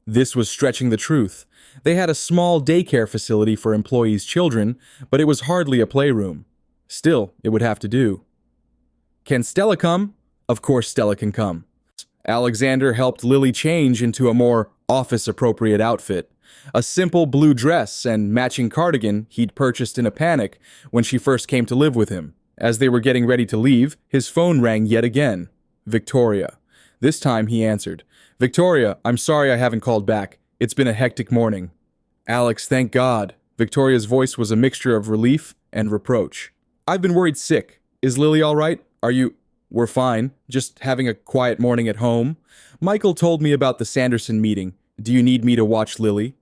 This was stretching the truth. They had a small daycare facility for employees' children, but it was hardly a playroom. Still, it would have to do. "Can Stella come?" Of course Stella can come. Alexander helped Lily change into a more office-appropriate outfit. A simple blue dress and matching cardigan he'd purchased in a panic when she first came to live with him. As they were getting ready to leave, his phone rang yet again. Victoria. This time he answered. "Victoria, I'm sorry I haven't called back. It's been a hectic morning." "Alex, thank God." Victoria's voice was a mixture of relief and reproach. "I've been worried sick. Is Lily all right? Are you—" "We're fine. Just having a quiet morning at home. Michael told me about the Sanderson meeting. Do you need me to watch Lily?"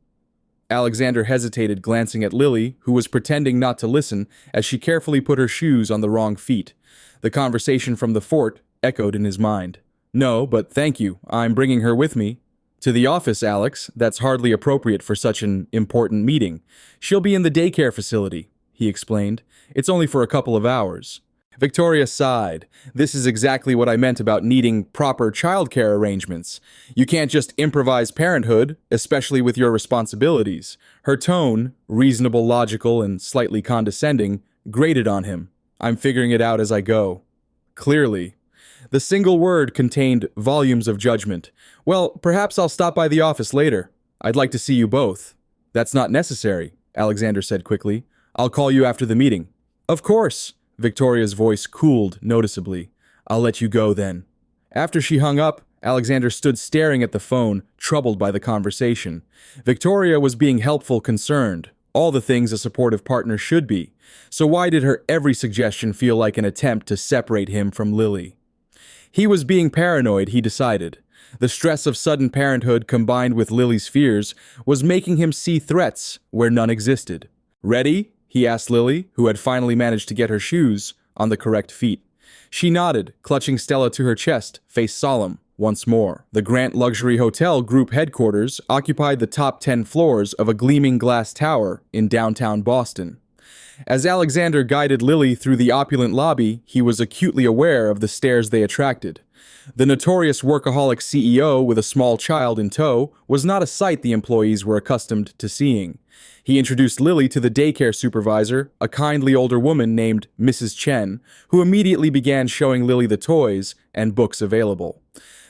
Alexander hesitated, glancing at Lily, who was pretending not to listen as she carefully put her shoes on the wrong feet. The conversation from the fort echoed in his mind. "No, but thank you. I'm bringing her with me." "To the office, Alex. That's hardly appropriate for such an important meeting. She'll be in the daycare facility," he explained. "It's only for a couple of hours." Victoria sighed. "This is exactly what I meant about needing proper childcare arrangements. You can't just improvise parenthood, especially with your responsibilities." Her tone, reasonable, logical, and slightly condescending, grated on him. "I'm figuring it out as I go." Clearly. The single word contained volumes of judgment. "Well, perhaps I'll stop by the office later. I'd like to see you both." "That's not necessary," Alexander said quickly. "I'll call you after the meeting." "Of course." Victoria's voice cooled noticeably. "I'll let you go then." After she hung up, Alexander stood staring at the phone, troubled by the conversation. Victoria was being helpful, concerned, all the things a supportive partner should be. So why did her every suggestion feel like an attempt to separate him from Lily? He was being paranoid, he decided. The stress of sudden parenthood combined with Lily's fears was making him see threats where none existed. "Ready?" he asked Lily, who had finally managed to get her shoes on the correct feet. She nodded, clutching Stella to her chest, face solemn, once more. The Grant Luxury Hotel Group headquarters occupied the top 10 floors of a gleaming glass tower in downtown Boston. As Alexander guided Lily through the opulent lobby, he was acutely aware of the stares they attracted. The notorious workaholic CEO with a small child in tow was not a sight the employees were accustomed to seeing. He introduced Lily to the daycare supervisor, a kindly older woman named Mrs. Chen, who immediately began showing Lily the toys and books available.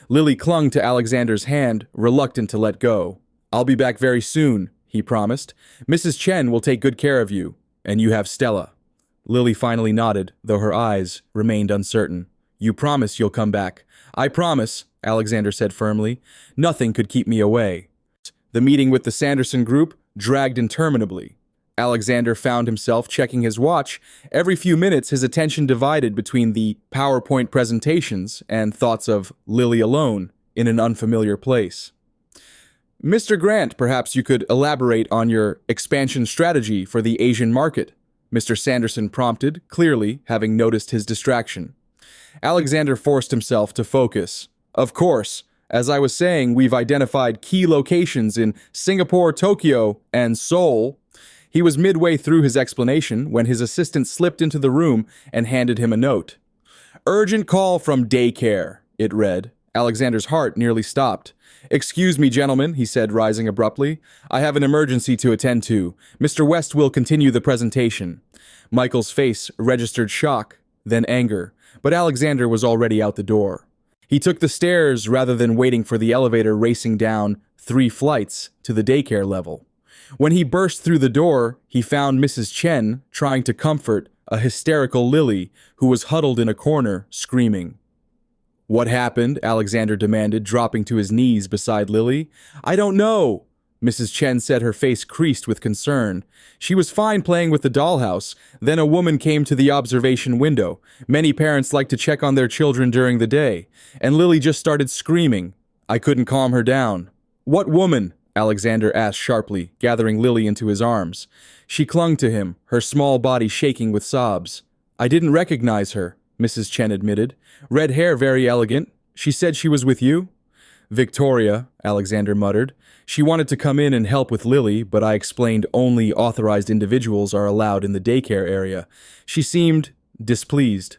Lily clung to Alexander's hand, reluctant to let go. "I'll be back very soon," he promised. "Mrs. Chen will take good care of you, and you have Stella." Lily finally nodded, though her eyes remained uncertain. "You promise you'll come back?" "I promise," Alexander said firmly. "Nothing could keep me away." The meeting with the Sanderson group dragged interminably. Alexander found himself checking his watch. Every few minutes, his attention divided between the PowerPoint presentations and thoughts of Lily alone in an unfamiliar place. "Mr. Grant, perhaps you could elaborate on your expansion strategy for the Asian market," Mr. Sanderson prompted, clearly having noticed his distraction. Alexander forced himself to focus. "Of course. As I was saying, we've identified key locations in Singapore, Tokyo, and Seoul." He was midway through his explanation when his assistant slipped into the room and handed him a note. "Urgent call from daycare," it read. Alexander's heart nearly stopped. "Excuse me, gentlemen," he said, rising abruptly. "I have an emergency to attend to. Mr. West will continue the presentation." Michael's face registered shock, then anger, but Alexander was already out the door. He took the stairs rather than waiting for the elevator racing down 3 flights to the daycare level. When he burst through the door, he found Mrs. Chen trying to comfort a hysterical Lily who was huddled in a corner, screaming. "What happened?" Alexander demanded, dropping to his knees beside Lily. "I don't know," Mrs. Chen said, her face creased with concern. "She was fine playing with the dollhouse. Then a woman came to the observation window. Many parents like to check on their children during the day. And Lily just started screaming. I couldn't calm her down." "What woman?" Alexander asked sharply, gathering Lily into his arms. She clung to him, her small body shaking with sobs. "I didn't recognize her," Mrs. Chen admitted. Red hair, very elegant. She said she was with you? Victoria, Alexander muttered. She wanted to come in and help with Lily, but I explained only authorized individuals are allowed in the daycare area. She seemed displeased.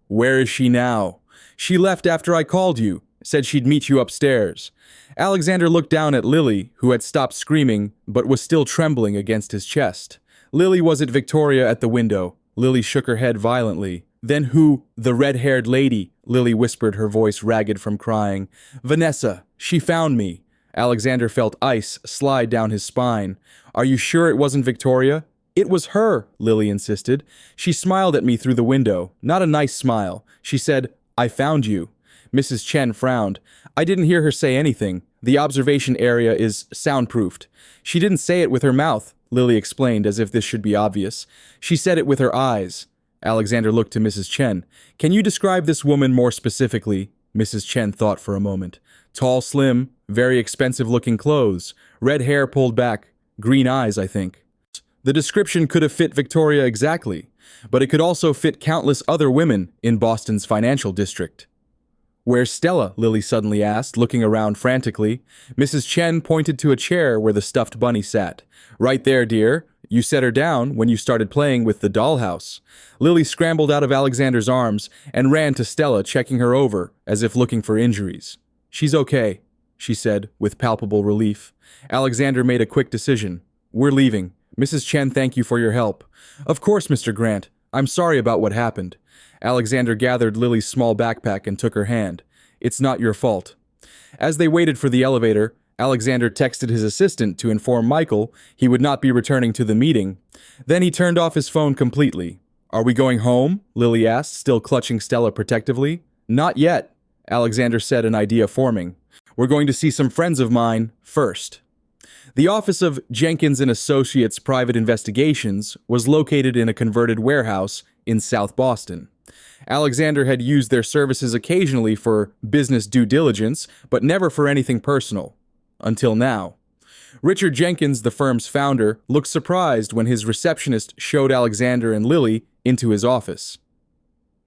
Where is she now? She left after I called you, said she'd meet you upstairs. Alexander looked down at Lily, who had stopped screaming, but was still trembling against his chest. Lily was at Victoria at the window. Lily shook her head violently. Then who? The red-haired lady, Lily whispered, her voice ragged from crying. Vanessa, she found me. Alexander felt ice slide down his spine. Are you sure it wasn't Victoria? It was her, Lily insisted. She smiled at me through the window. Not a nice smile. She said, I found you. Mrs. Chen frowned. I didn't hear her say anything. The observation area is soundproofed. She didn't say it with her mouth, Lily explained, as if this should be obvious. She said it with her eyes. Alexander looked to Mrs. Chen. Can you describe this woman more specifically? Mrs. Chen thought for a moment. Tall, slim, very expensive-looking clothes, red hair pulled back, green eyes, I think. The description could have fit Victoria exactly, but it could also fit countless other women in Boston's financial district. Where's Stella? Lily suddenly asked, looking around frantically. Mrs. Chen pointed to a chair where the stuffed bunny sat. Right there, dear. You set her down when you started playing with the dollhouse. Lily scrambled out of Alexander's arms and ran to Stella, checking her over, as if looking for injuries. She's okay, she said, with palpable relief. Alexander made a quick decision. We're leaving. Mrs. Chen, thank you for your help. Of course, Mr. Grant. I'm sorry about what happened. Alexander gathered Lily's small backpack and took her hand. It's not your fault. As they waited for the elevator, Alexander texted his assistant to inform Michael he would not be returning to the meeting. Then he turned off his phone completely. Are we going home? Lily asked, still clutching Stella protectively. Not yet, Alexander said, an idea forming. We're going to see some friends of mine first. The office of Jenkins and Associates Private Investigations was located in a converted warehouse in South Boston. Alexander had used their services occasionally for business due diligence, but never for anything personal. Until now. Richard Jenkins, the firm's founder, looked surprised when his receptionist showed Alexander and Lily into his office.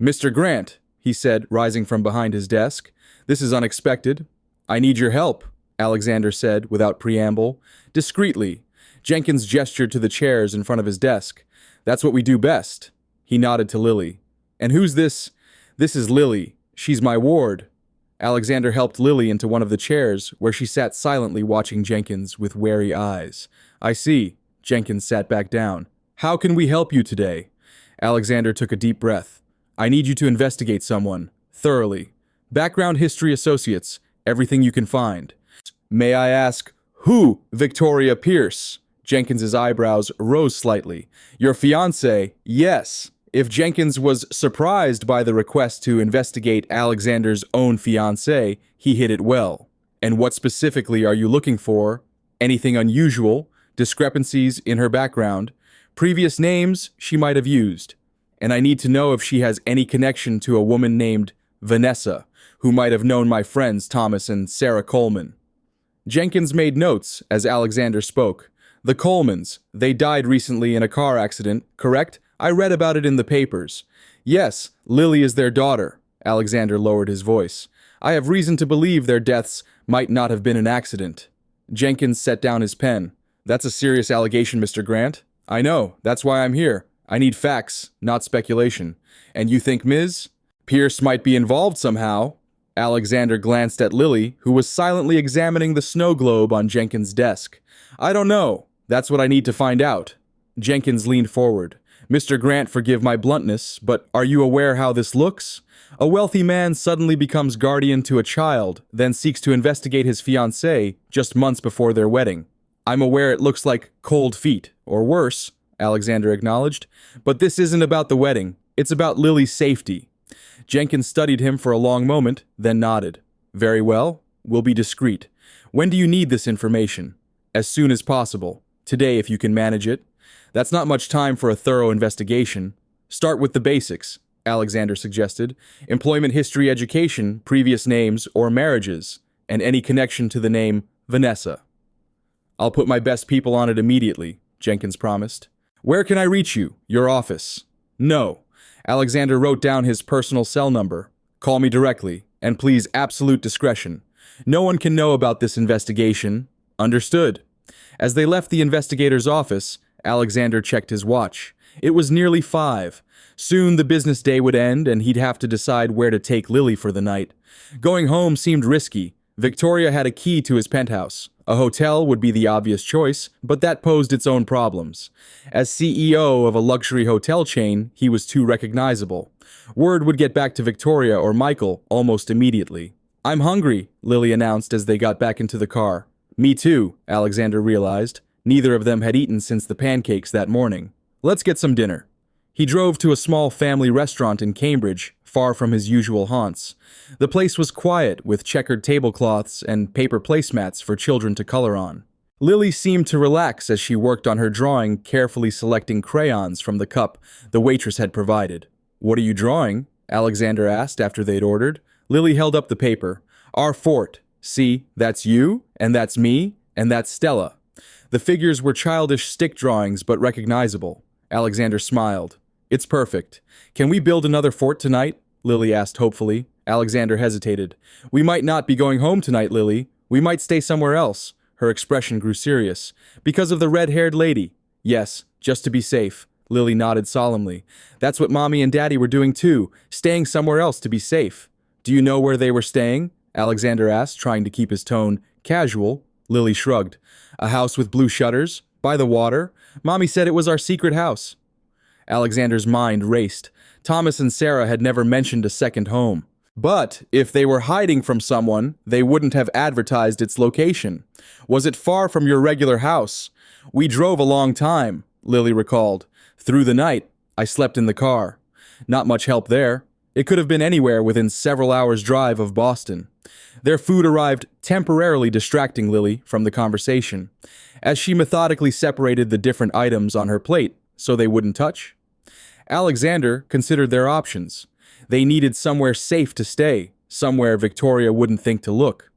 Mr. Grant, he said, rising from behind his desk, this is unexpected. I need your help, Alexander said without preamble. Discreetly, Jenkins gestured to the chairs in front of his desk. That's what we do best. He nodded to Lily. And who's this? This is Lily. She's my ward. Alexander helped Lily into one of the chairs, where she sat silently watching Jenkins with wary eyes. I see. Jenkins sat back down. How can we help you today? Alexander took a deep breath. I need you to investigate someone. Thoroughly. Background history associates. Everything you can find. May I ask, who? Victoria Pierce. Jenkins's eyebrows rose slightly. Your fiancé? Yes. If Jenkins was surprised by the request to investigate Alexander's own fiancée, he hit it well. And what specifically are you looking for? Anything unusual? Discrepancies in her background? Previous names she might have used? And I need to know if she has any connection to a woman named Vanessa, who might have known my friends Thomas and Sarah Coleman. Jenkins made notes as Alexander spoke. The Colemans, they died recently in a car accident, correct? I read about it in the papers. Yes, Lily is their daughter. Alexander lowered his voice. I have reason to believe their deaths might not have been an accident. Jenkins set down his pen. That's a serious allegation, Mr. Grant. I know, that's why I'm here. I need facts, not speculation. And you think Ms. Pierce might be involved somehow? Alexander glanced at Lily, who was silently examining the snow globe on Jenkins' desk. I don't know. That's what I need to find out. Jenkins leaned forward. Mr. Grant, forgive my bluntness, but are you aware how this looks? A wealthy man suddenly becomes guardian to a child, then seeks to investigate his fiancée just months before their wedding. I'm aware it looks like cold feet, or worse, Alexander acknowledged, but this isn't about the wedding. It's about Lily's safety. Jenkins studied him for a long moment, then nodded. Very well, we'll be discreet. When do you need this information? As soon as possible. Today, if you can manage it. That's not much time for a thorough investigation. Start with the basics, Alexander suggested. Employment history, education, previous names, or marriages, and any connection to the name Vanessa. I'll put my best people on it immediately, Jenkins promised. Where can I reach you? Your office. No. Alexander wrote down his personal cell number. Call me directly, and please absolute discretion. No one can know about this investigation. Understood. As they left the investigator's office, Alexander checked his watch. It was nearly 5. Soon the business day would end, and he'd have to decide where to take Lily for the night. Going home seemed risky. Victoria had a key to his penthouse. A hotel would be the obvious choice, but that posed its own problems. As CEO of a luxury hotel chain, he was too recognizable. Word would get back to Victoria or Michael almost immediately. "I'm hungry," Lily announced as they got back into the car. "Me too," Alexander realized. Neither of them had eaten since the pancakes that morning. "Let's get some dinner." He drove to a small family restaurant in Cambridge, far from his usual haunts. The place was quiet, with checkered tablecloths and paper placemats for children to color on. Lily seemed to relax as she worked on her drawing, carefully selecting crayons from the cup the waitress had provided. "What are you drawing?" Alexander asked after they'd ordered. Lily held up the paper. "Our fort. See, that's you, and that's me, and that's Stella." The figures were childish stick drawings, but recognizable. Alexander smiled. "It's perfect. Can we build another fort tonight?" Lily asked hopefully. Alexander hesitated. "We might not be going home tonight, Lily. We might stay somewhere else." Her expression grew serious. "Because of the red-haired lady." "Yes, just to be safe." Lily nodded solemnly. "That's what Mommy and Daddy were doing too, staying somewhere else to be safe." "Do you know where they were staying?" Alexander asked, trying to keep his tone casual. Lily shrugged. "A house with blue shutters? By the water? Mommy said it was our secret house." Alexander's mind raced. Thomas and Sarah had never mentioned a second home. But if they were hiding from someone, they wouldn't have advertised its location. "Was it far from your regular house?" "We drove a long time," Lily recalled. "Through the night. I slept in the car." Not much help there. It could have been anywhere within several hours' drive of Boston. Their food arrived, temporarily distracting Lily from the conversation, as she methodically separated the different items on her plate so they wouldn't touch. Alexander considered their options. They needed somewhere safe to stay, somewhere Victoria wouldn't think to look.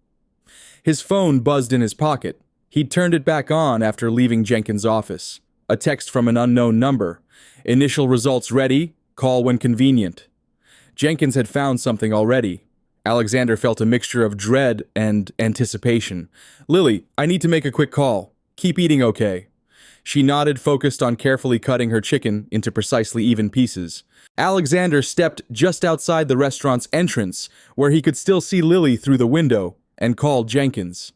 His phone buzzed in his pocket. He'd turned it back on after leaving Jenkins' office. A text from an unknown number. "Initial results ready. Call when convenient." Jenkins had found something already. Alexander felt a mixture of dread and anticipation. "Lily, I need to make a quick call. Keep eating okay." She nodded, focused on carefully cutting her chicken into precisely even pieces. Alexander stepped just outside the restaurant's entrance, where he could still see Lily through the window, and called Jenkins.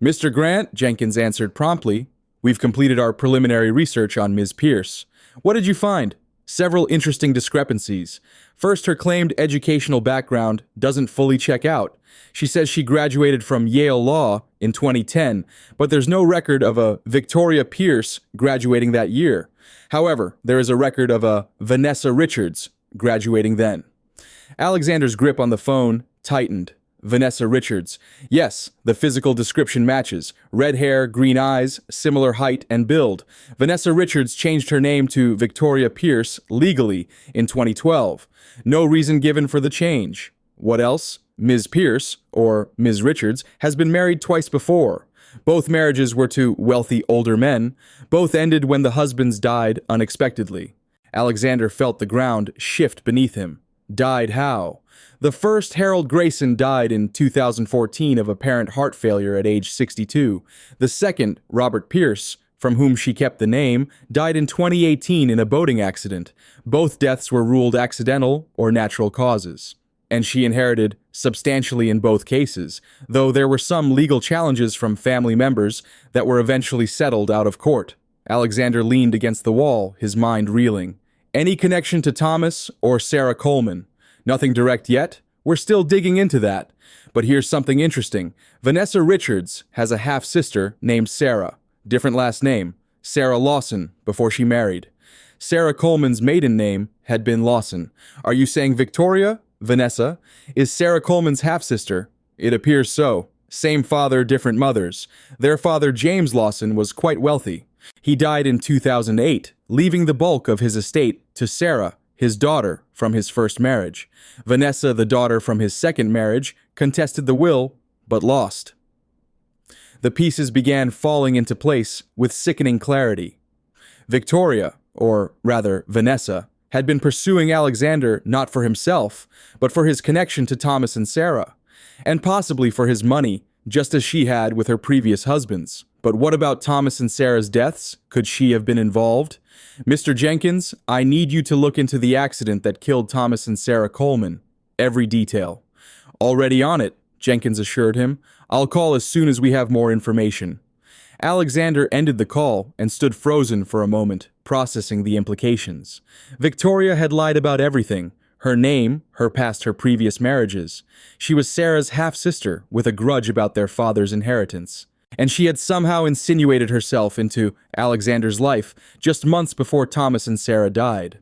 "Mr. Grant," Jenkins answered promptly. "We've completed our preliminary research on Ms. Pierce." "What did you find?" "Several interesting discrepancies. First, her claimed educational background doesn't fully check out. She says she graduated from Yale Law in 2010, but there's no record of a Victoria Pierce graduating that year. However, there is a record of a Vanessa Richards graduating then." Alexander's grip on the phone tightened. Vanessa Richards. Yes, the physical description matches. Red hair, green eyes, similar height and build. Vanessa Richards changed her name to Victoria Pierce legally in 2012. No reason given for the change. What else? Ms. Pierce, or Ms. Richards, has been married twice before. Both marriages were to wealthy older men. Both ended when the husbands died unexpectedly. Alexander felt the ground shift beneath him. Died how? The first, Harold Grayson, died in 2014 of apparent heart failure at age 62. The second, Robert Pierce, from whom she kept the name, died in 2018 in a boating accident. Both deaths were ruled accidental or natural causes. And she inherited substantially in both cases, though there were some legal challenges from family members that were eventually settled out of court. Alexander leaned against the wall, his mind reeling. Any connection to Thomas or Sarah Coleman? Nothing direct yet. We're still digging into that. But here's something interesting. Vanessa Richards has a half-sister named Sarah. Different last name. Sarah Lawson, before she married. Sarah Coleman's maiden name had been Lawson. Are you saying Victoria, Vanessa, is Sarah Coleman's half-sister? It appears so. Same father, different mothers. Their father, James Lawson, was quite wealthy. He died in 2008, leaving the bulk of his estate to Sarah, his daughter from his first marriage. Vanessa, the daughter from his second marriage, contested the will, but lost. The pieces began falling into place with sickening clarity. Victoria, or rather Vanessa, had been pursuing Alexander not for himself, but for his connection to Thomas and Sarah, and possibly for his money, just as she had with her previous husbands. But what about Thomas and Sarah's deaths? Could she have been involved? Mr. Jenkins, I need you to look into the accident that killed Thomas and Sarah Coleman. Every detail. Already on it, Jenkins assured him. I'll call as soon as we have more information. Alexander ended the call and stood frozen for a moment, processing the implications. Victoria had lied about everything. Her name, her past, her previous marriages. She was Sarah's half-sister with a grudge about their father's inheritance. And she had somehow insinuated herself into Alexander's life just months before Thomas and Sarah died.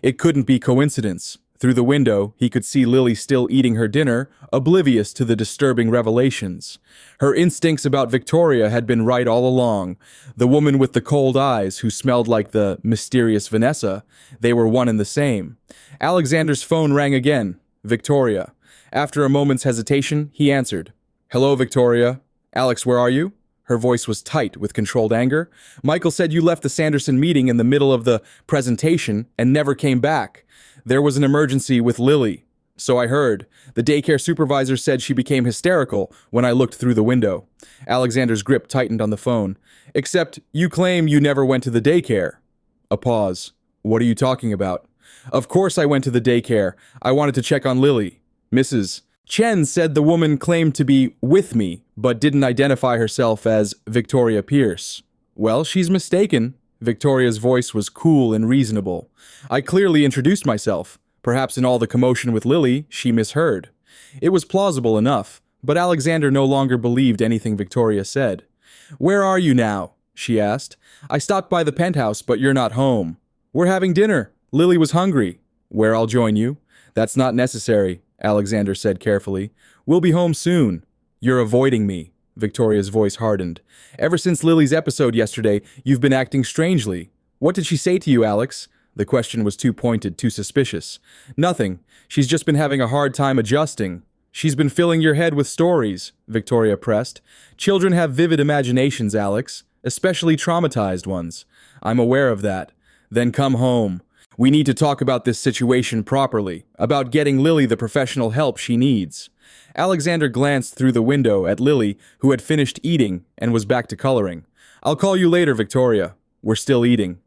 It couldn't be coincidence. Through the window, he could see Lily still eating her dinner, oblivious to the disturbing revelations. Her instincts about Victoria had been right all along. The woman with the cold eyes who smelled like the mysterious Vanessa, they were one and the same. Alexander's phone rang again. Victoria. After a moment's hesitation, he answered. Hello, Victoria. Alex, where are you? Her voice was tight with controlled anger. Michael said you left the Sanderson meeting in the middle of the presentation and never came back. There was an emergency with Lily. So I heard. The daycare supervisor said she became hysterical when I looked through the window. Alexander's grip tightened on the phone. Except you claim you never went to the daycare. A pause. What are you talking about? Of course I went to the daycare. I wanted to check on Lily. Mrs. Chen said the woman claimed to be with me, but didn't identify herself as Victoria Pierce. Well, she's mistaken. Victoria's voice was cool and reasonable. I clearly introduced myself. Perhaps in all the commotion with Lily, she misheard. It was plausible enough, but Alexander no longer believed anything Victoria said. Where are you now? She asked. I stopped by the penthouse, but you're not home. We're having dinner. Lily was hungry. Where I'll join you. That's not necessary, Alexander said carefully. We'll be home soon. You're avoiding me. Victoria's voice hardened. Ever since Lily's episode yesterday, you've been acting strangely. What did she say to you, Alex? The question was too pointed, too suspicious. Nothing. She's just been having a hard time adjusting. She's been filling your head with stories, Victoria pressed. Children have vivid imaginations, Alex, especially traumatized ones. I'm aware of that. Then come home. We need to talk about this situation properly, about getting Lily the professional help she needs. Alexander glanced through the window at Lily, who had finished eating and was back to coloring. I'll call you later, Victoria. We're still eating.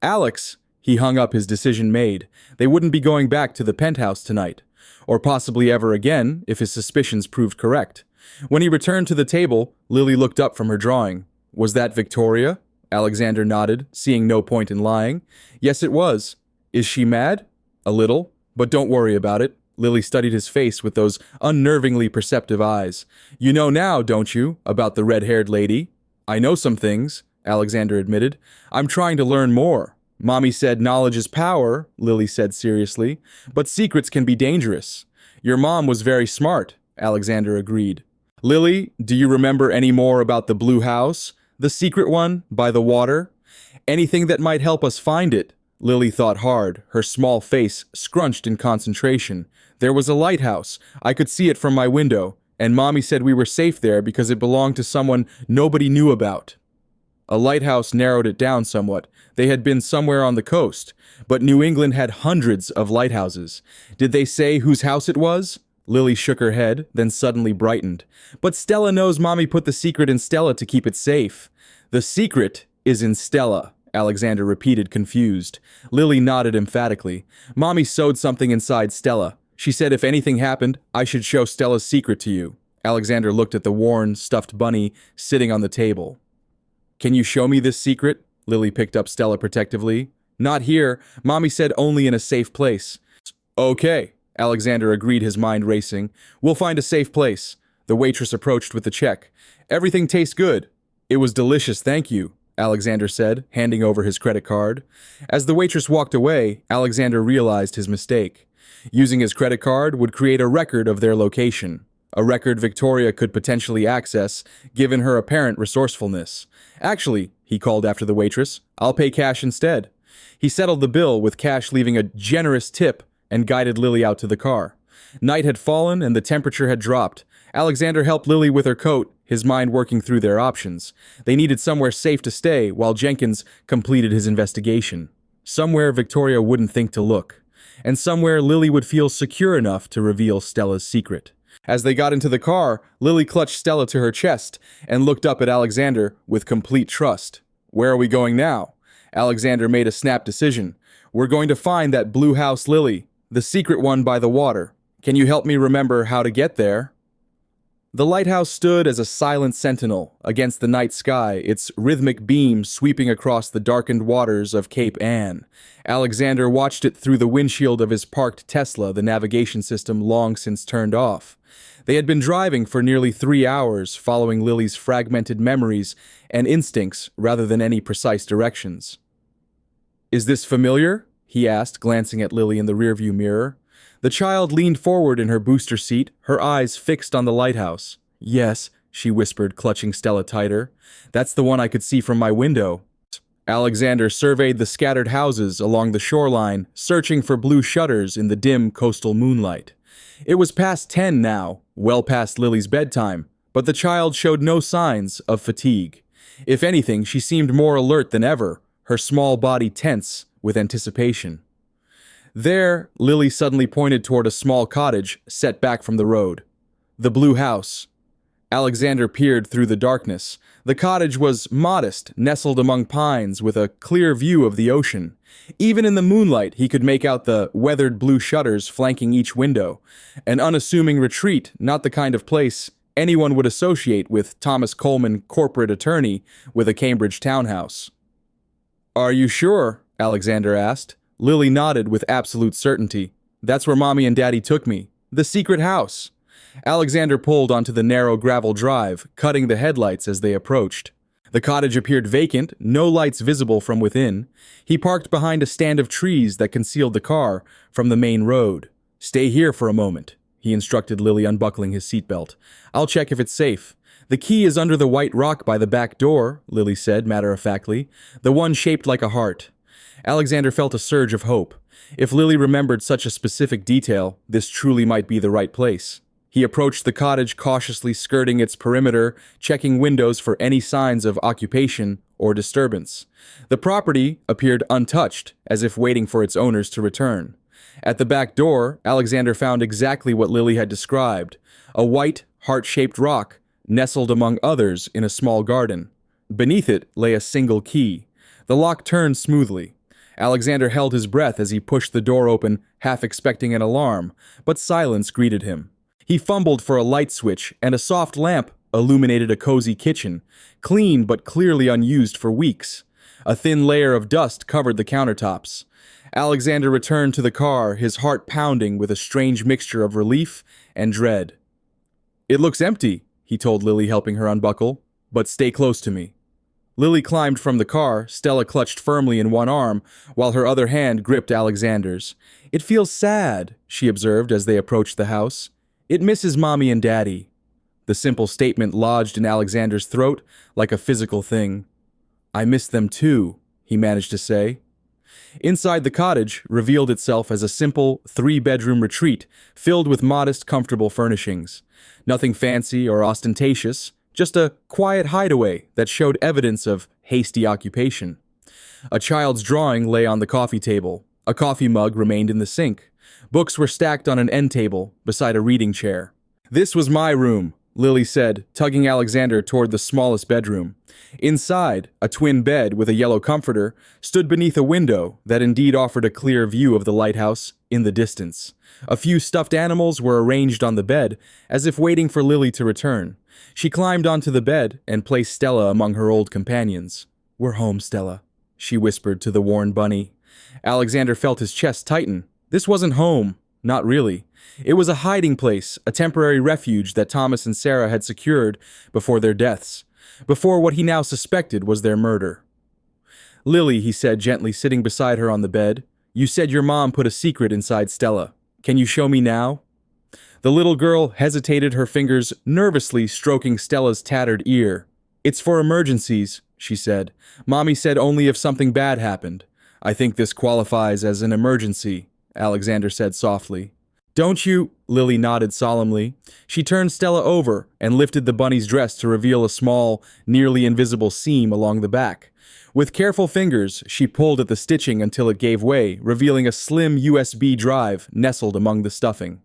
Alex, he hung up, his decision made. They wouldn't be going back to the penthouse tonight, or possibly ever again if his suspicions proved correct. When he returned to the table, Lily looked up from her drawing. Was that Victoria? Alexander nodded, seeing no point in lying. Yes, it was. Is she mad? A little, but don't worry about it. Lily studied his face with those unnervingly perceptive eyes. You know now, don't you, about the red-haired lady? I know some things, Alexander admitted. I'm trying to learn more. Mommy said knowledge is power, Lily said seriously, but secrets can be dangerous. Your mom was very smart, Alexander agreed. Lily, do you remember any more about the blue house? The secret one, by the water? Anything that might help us find it? Lily thought hard, her small face scrunched in concentration. There was a lighthouse. I could see it from my window, and Mommy said we were safe there because it belonged to someone nobody knew about. A lighthouse narrowed it down somewhat. They had been somewhere on the coast, but New England had hundreds of lighthouses. Did they say whose house it was? Lily shook her head, then suddenly brightened. But Stella knows Mommy put the secret in Stella to keep it safe. The secret is in Stella, Alexander repeated, confused. Lily nodded emphatically. Mommy sewed something inside Stella. She said if anything happened, I should show Stella's secret to you. Alexander looked at the worn, stuffed bunny sitting on the table. Can you show me this secret? Lily picked up Stella protectively. Not here. Mommy said only in a safe place. Okay, Alexander agreed, his mind racing. We'll find a safe place. The waitress approached with the check. Everything tastes good. It was delicious, thank you, Alexander said, handing over his credit card. As the waitress walked away, Alexander realized his mistake. Using his credit card would create a record of their location. A record Victoria could potentially access, given her apparent resourcefulness. Actually, he called after the waitress, I'll pay cash instead. He settled the bill, with cash leaving a generous tip, and guided Lily out to the car. Night had fallen and the temperature had dropped. Alexander helped Lily with her coat, his mind working through their options. They needed somewhere safe to stay while Jenkins completed his investigation. somewhere Victoria wouldn't think to look, and somewhere Lily would feel secure enough to reveal Stella's secret. As they got into the car, Lily clutched Stella to her chest and looked up at Alexander with complete trust. "Where are we going now?" Alexander made a snap decision. "We're going to find that blue house, Lily, the secret one by the water. Can you help me remember how to get there?" The lighthouse stood as a silent sentinel against the night sky, its rhythmic beam sweeping across the darkened waters of Cape Ann. Alexander watched it through the windshield of his parked Tesla, the navigation system long since turned off. They had been driving for nearly 3 hours, following Lily's fragmented memories and instincts rather than any precise directions. "Is this familiar?" he asked, glancing at Lily in the rearview mirror. The child leaned forward in her booster seat, her eyes fixed on the lighthouse. "Yes," she whispered, clutching Stella tighter. "That's the one I could see from my window." Alexander surveyed the scattered houses along the shoreline, searching for blue shutters in the dim coastal moonlight. It was past 10 now, well past Lily's bedtime, but the child showed no signs of fatigue. If anything, she seemed more alert than ever, her small body tense with anticipation. There, Lily suddenly pointed toward a small cottage set back from the road. The blue house. Alexander peered through the darkness. The cottage was modest, nestled among pines with a clear view of the ocean. Even in the moonlight, he could make out the weathered blue shutters flanking each window. An unassuming retreat, not the kind of place anyone would associate with Thomas Coleman, corporate attorney with a Cambridge townhouse. "Are you sure?" Alexander asked. Lily nodded with absolute certainty. "That's where Mommy and Daddy took me. The secret house." Alexander pulled onto the narrow gravel drive, cutting the headlights as they approached. The cottage appeared vacant, no lights visible from within. He parked behind a stand of trees that concealed the car from the main road. "Stay here for a moment," he instructed Lily, unbuckling his seatbelt. "I'll check if it's safe." "The key is under the white rock by the back door," Lily said matter-of-factly, "the one shaped like a heart." Alexander felt a surge of hope. If Lily remembered such a specific detail, this truly might be the right place. He approached the cottage, cautiously skirting its perimeter, checking windows for any signs of occupation or disturbance. The property appeared untouched, as if waiting for its owners to return. At the back door, Alexander found exactly what Lily had described, a white, heart-shaped rock, nestled among others in a small garden. Beneath it lay a single key. The lock turned smoothly. Alexander held his breath as he pushed the door open, half expecting an alarm, but silence greeted him. He fumbled for a light switch, and a soft lamp illuminated a cozy kitchen, clean but clearly unused for weeks. A thin layer of dust covered the countertops. Alexander returned to the car, his heart pounding with a strange mixture of relief and dread. "It looks empty," he told Lily, helping her unbuckle, "but stay close to me." Lily climbed from the car, Stella clutched firmly in one arm, while her other hand gripped Alexander's. "It feels sad," she observed as they approached the house. "It misses Mommy and Daddy." The simple statement lodged in Alexander's throat like a physical thing. "I miss them too," he managed to say. Inside the cottage revealed itself as a simple 3-bedroom retreat filled with modest, comfortable furnishings. Nothing fancy or ostentatious, just a quiet hideaway that showed evidence of hasty occupation. A child's drawing lay on the coffee table. A coffee mug remained in the sink. Books were stacked on an end table beside a reading chair. "This was my room," Lily said, tugging Alexander toward the smallest bedroom. Inside, a twin bed with a yellow comforter stood beneath a window that indeed offered a clear view of the lighthouse in the distance. A few stuffed animals were arranged on the bed, as if waiting for Lily to return. She climbed onto the bed and placed Stella among her old companions. "We're home, Stella," she whispered to the worn bunny. Alexander felt his chest tighten. This wasn't home, not really. It was a hiding place, a temporary refuge that Thomas and Sarah had secured before their deaths, before what he now suspected was their murder. "Lily," he said gently, sitting beside her on the bed, "you said your mom put a secret inside Stella. Can you show me now?" The little girl hesitated, her fingers nervously stroking Stella's tattered ear. "It's for emergencies," she said. "Mommy said only if something bad happened. I think this qualifies as an emergency," Alexander said softly. Don't you? Lily nodded solemnly. She turned Stella over and lifted the bunny's dress to reveal a small, nearly invisible seam along the back. With careful fingers, she pulled at the stitching until it gave way, revealing a slim USB drive nestled among the stuffing.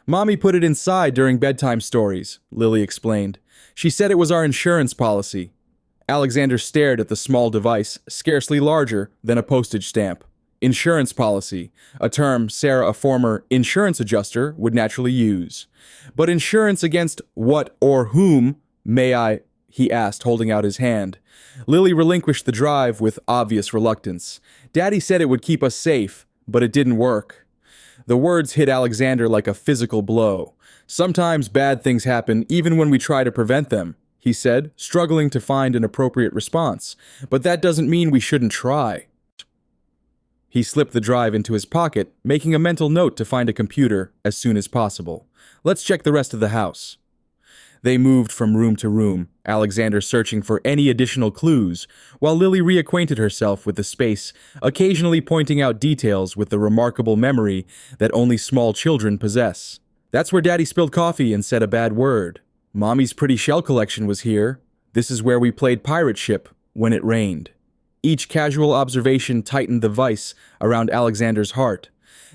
Mommy put it inside during bedtime stories, Lily explained. She said it was our insurance policy. Alexander stared at the small device, scarcely larger than a postage stamp. Insurance policy, a term Sarah, a former insurance adjuster, would naturally use. But insurance against what or whom, may I? He asked, holding out his hand. Lily relinquished the drive with obvious reluctance. Daddy said it would keep us safe, but it didn't work. The words hit Alexander like a physical blow. Sometimes bad things happen even when we try to prevent them, he said, struggling to find an appropriate response. But that doesn't mean we shouldn't try. He slipped the drive into his pocket, making a mental note to find a computer as soon as possible. Let's check the rest of the house. They moved from room to room, Alexander searching for any additional clues, while Lily reacquainted herself with the space, occasionally pointing out details with the remarkable memory that only small children possess. That's where Daddy spilled coffee and said a bad word. Mommy's pretty shell collection was here. This is where we played pirate ship when it rained. Each casual observation tightened the vice around Alexander's heart.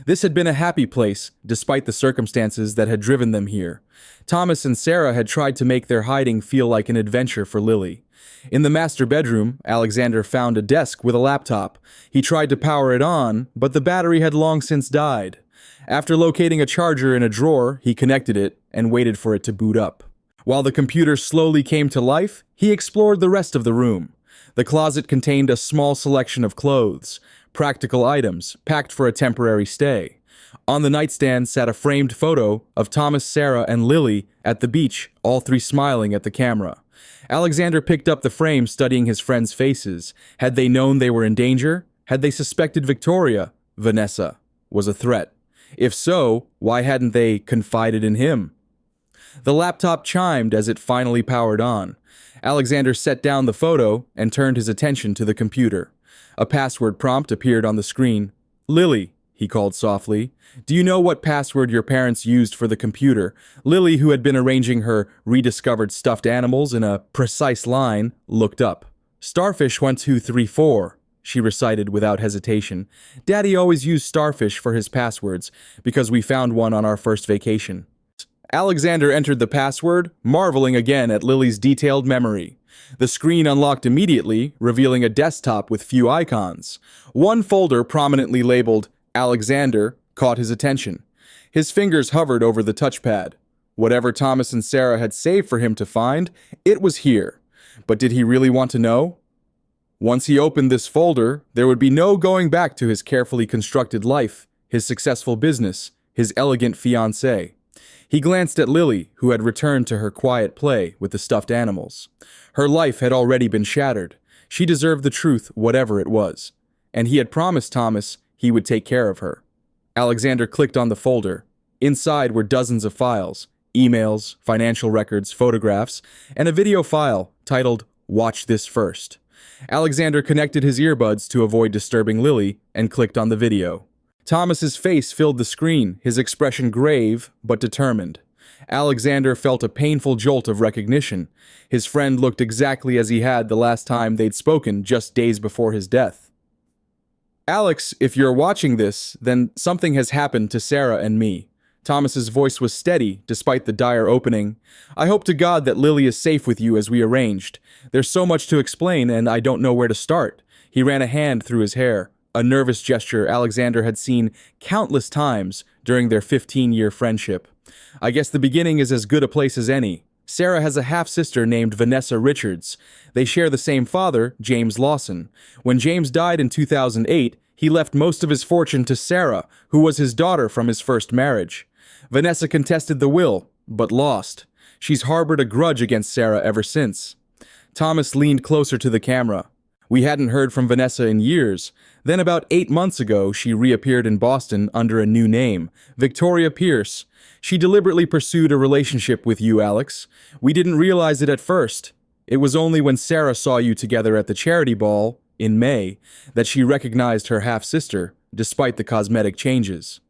This had been a happy place, despite the circumstances that had driven them here. Thomas and Sarah had tried to make their hiding feel like an adventure for Lily. In the master bedroom, Alexander found a desk with a laptop. He tried to power it on, but the battery had long since died. After locating a charger in a drawer, he connected it and waited for it to boot up. While the computer slowly came to life, he explored the rest of the room. The closet contained a small selection of clothes, practical items packed for a temporary stay. On the nightstand sat a framed photo of Thomas, Sarah, and Lily at the beach, all three smiling at the camera. Alexander picked up the frame, studying his friends' faces. Had they known they were in danger? Had they suspected Victoria, Vanessa, was a threat? If so, why hadn't they confided in him? The laptop chimed as it finally powered on. Alexander set down the photo and turned his attention to the computer. A password prompt appeared on the screen. Lily, he called softly, do you know what password your parents used for the computer? Lily, who had been arranging her rediscovered stuffed animals in a precise line, looked up. Starfish1234, she recited without hesitation. Daddy always used Starfish for his passwords because we found one on our first vacation. Alexander entered the password, marveling again at Lily's detailed memory. The screen unlocked immediately, revealing a desktop with few icons. One folder prominently labeled Alexander caught his attention. His fingers hovered over the touchpad. Whatever Thomas and Sarah had saved for him to find, it was here. But did he really want to know? Once he opened this folder, there would be no going back to his carefully constructed life, his successful business, his elegant fiancée. He glanced at Lily, who had returned to her quiet play with the stuffed animals. Her life had already been shattered. She deserved the truth, whatever it was. And he had promised Thomas he would take care of her. Alexander clicked on the folder. Inside were dozens of files, emails, financial records, photographs, and a video file titled, Watch This First. Alexander connected his earbuds to avoid disturbing Lily and clicked on the video. Thomas's face filled the screen, his expression grave but determined. Alexander felt a painful jolt of recognition. His friend looked exactly as he had the last time they'd spoken just days before his death. Alex, if you're watching this, then something has happened to Sarah and me. Thomas's voice was steady despite the dire opening. I hope to God that Lily is safe with you as we arranged. There's so much to explain and I don't know where to start. He ran a hand through his hair. A nervous gesture Alexander had seen countless times during their 15-year friendship. I guess the beginning is as good a place as any. Sarah has a half-sister named Vanessa Richards. They share the same father, James Lawson. When James died in 2008, he left most of his fortune to Sarah, who was his daughter from his first marriage. Vanessa contested the will, but lost. She's harbored a grudge against Sarah ever since. Thomas leaned closer to the camera. We hadn't heard from Vanessa in years. Then about 8 months ago, she reappeared in Boston under a new name, Victoria Pierce. She deliberately pursued a relationship with you, Alex. We didn't realize it at first. It was only when Sarah saw you together at the charity ball, in May, that she recognized her half-sister, despite the cosmetic changes.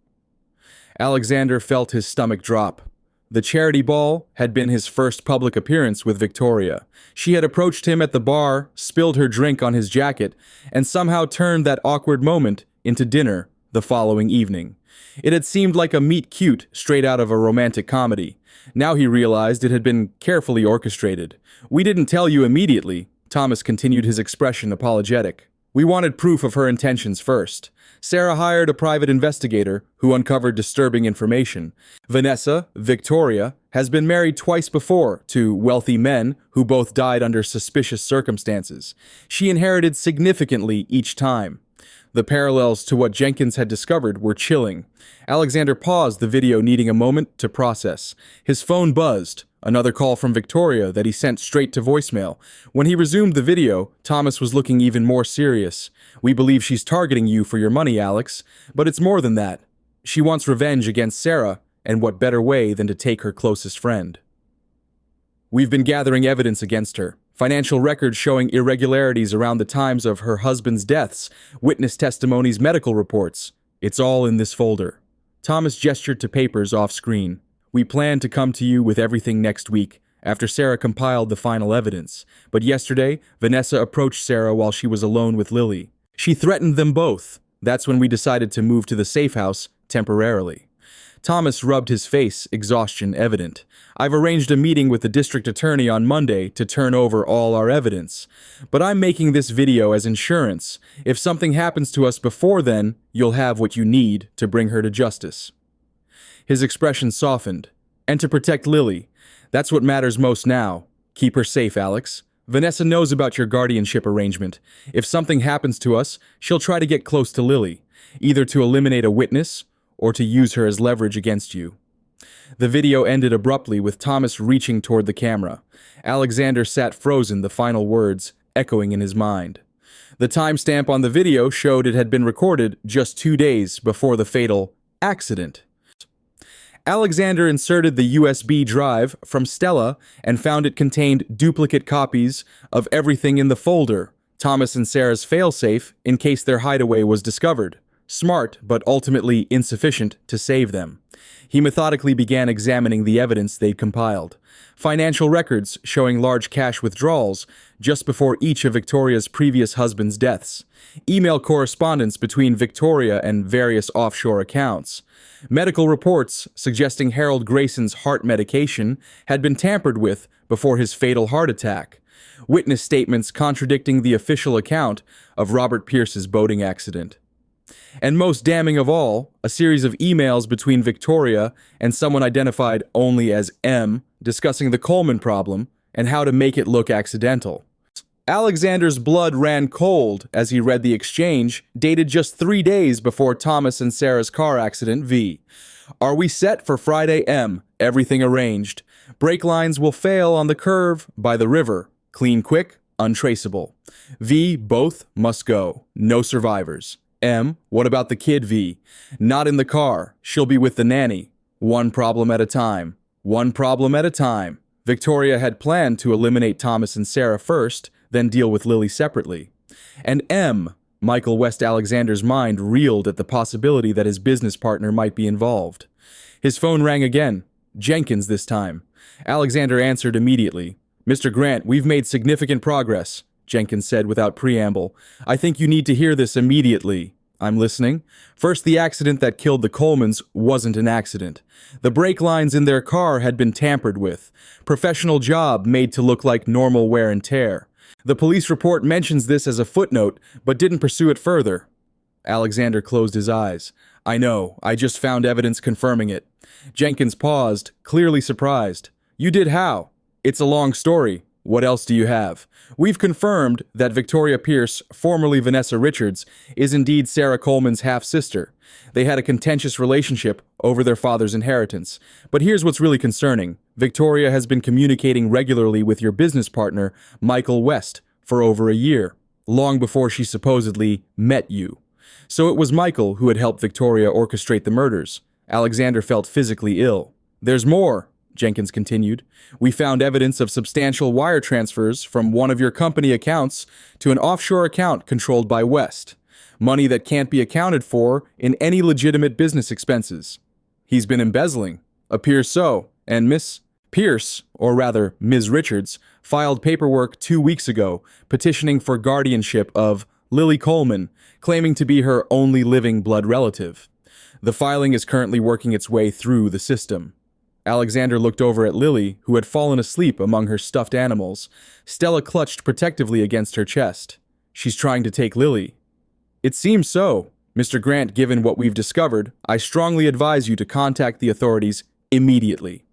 Alexander felt his stomach drop. The charity ball had been his first public appearance with Victoria. She had approached him at the bar, spilled her drink on his jacket, and somehow turned that awkward moment into dinner the following evening. It had seemed like a meet-cute straight out of a romantic comedy. Now he realized it had been carefully orchestrated. "We didn't tell you immediately," Thomas continued, his expression apologetic. "We wanted proof of her intentions first. Sarah hired a private investigator who uncovered disturbing information. Vanessa, Victoria, has been married twice before to wealthy men who both died under suspicious circumstances. She inherited significantly each time." The parallels to what Jenkins had discovered were chilling. Alexander paused the video, needing a moment to process. His phone buzzed, another call from Victoria that he sent straight to voicemail. When he resumed the video, Thomas was looking even more serious. "We believe she's targeting you for your money, Alex, but it's more than that. She wants revenge against Sarah, and what better way than to take her closest friend? We've been gathering evidence against her. Financial records showing irregularities around the times of her husband's deaths, witness testimonies, medical reports. It's all in this folder." Thomas gestured to papers off-screen. "We plan to come to you with everything next week, after Sarah compiled the final evidence. But yesterday, Vanessa approached Sarah while she was alone with Lily. She threatened them both. That's when we decided to move to the safe house temporarily." Thomas rubbed his face, exhaustion evident. "I've arranged a meeting with the district attorney on Monday to turn over all our evidence. But I'm making this video as insurance. If something happens to us before then, you'll have what you need to bring her to justice." His expression softened. "And to protect Lily. That's what matters most now. Keep her safe, Alex. Vanessa knows about your guardianship arrangement. If something happens to us, she'll try to get close to Lily, either to eliminate a witness or to use her as leverage against you." The video ended abruptly with Thomas reaching toward the camera. Alexander sat frozen, the final words echoing in his mind. The timestamp on the video showed it had been recorded just 2 days before the fatal accident. Alexander inserted the USB drive from Stella and found it contained duplicate copies of everything in the folder, Thomas and Sarah's failsafe in case their hideaway was discovered. Smart, but ultimately insufficient to save them. He methodically began examining the evidence they'd compiled. Financial records showing large cash withdrawals just before each of Victoria's previous husbands' deaths. Email correspondence between Victoria and various offshore accounts. Medical reports suggesting Harold Grayson's heart medication had been tampered with before his fatal heart attack. Witness statements contradicting the official account of Robert Pierce's boating accident. And most damning of all, a series of emails between Victoria and someone identified only as M discussing the Coleman problem and how to make it look accidental. Alexander's blood ran cold as he read the exchange, dated just 3 days before Thomas and Sarah's car accident. V. "Are we set for Friday, M? Everything arranged. Brake lines will fail on the curve by the river. Clean quick, untraceable. V. Both must go. No survivors. M. What about the kid, V? Not in the car. She'll be with the nanny. One problem at a time. One problem at a time." Victoria had planned to eliminate Thomas and Sarah first, then deal with Lily separately. And M. Michael West Alexander's mind reeled at the possibility that his business partner might be involved. His phone rang again. Jenkins this time. Alexander answered immediately. "Mr. Grant, we've made significant progress," Jenkins said without preamble. "I think you need to hear this immediately." "I'm listening." "First, the accident that killed the Colemans wasn't an accident. The brake lines in their car had been tampered with. Professional job made to look like normal wear and tear. The police report mentions this as a footnote, but didn't pursue it further." Alexander closed his eyes. "I know, I just found evidence confirming it." Jenkins paused, clearly surprised. "You did how?" "It's a long story. What else do you have?" "We've confirmed that Victoria Pierce, formerly Vanessa Richards, is indeed Sarah Coleman's half-sister. They had a contentious relationship over their father's inheritance. But here's what's really concerning. Victoria has been communicating regularly with your business partner, Michael West, for over a year, long before she supposedly met you. So it was Michael who had helped Victoria orchestrate the murders." Alexander felt physically ill. "There's more," Jenkins continued. "We found evidence of substantial wire transfers from one of your company accounts to an offshore account controlled by West. Money that can't be accounted for in any legitimate business expenses." He's been embezzling. Appears so, and Miss Pierce, or rather Ms. Richards, filed paperwork 2 weeks ago petitioning for guardianship of Lily Coleman, claiming to be her only living blood relative. The filing is currently working its way through the system. Alexander looked over at Lily, who had fallen asleep among her stuffed animals. Stella clutched protectively against her chest. She's trying to take Lily. It seems so. Mr. Grant, given what we've discovered, I strongly advise you to contact the authorities immediately.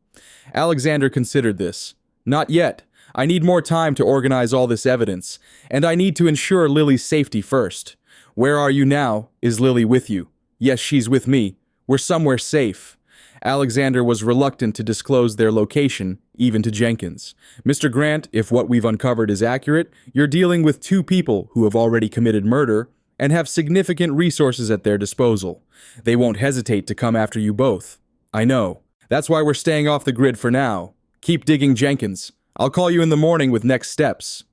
Alexander considered this. Not yet. I need more time to organize all this evidence, and I need to ensure Lily's safety first. Where are you now? Is Lily with you? Yes, she's with me. We're somewhere safe. Alexander was reluctant to disclose their location, even to Jenkins. Mr. Grant, if what we've uncovered is accurate, you're dealing with 2 people who have already committed murder and have significant resources at their disposal. They won't hesitate to come after you both. I know. That's why we're staying off the grid for now. Keep digging, Jenkins. I'll call you in the morning with next steps.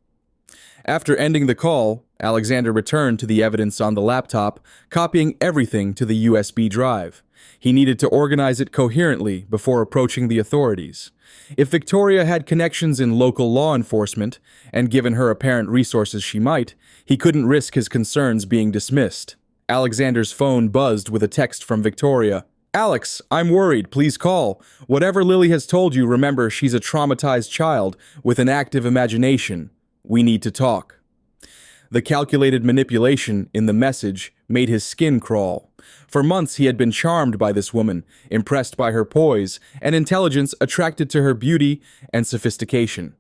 After ending the call, Alexander returned to the evidence on the laptop, copying everything to the USB drive. He needed to organize it coherently before approaching the authorities. If Victoria had connections in local law enforcement, and given her apparent resources she might, he couldn't risk his concerns being dismissed. Alexander's phone buzzed with a text from Victoria. Alex, I'm worried. Please call. Whatever Lily has told you, remember she's a traumatized child with an active imagination. We need to talk. The calculated manipulation in the message made his skin crawl. For months he had been charmed by this woman, impressed by her poise and intelligence, attracted to her beauty and sophistication.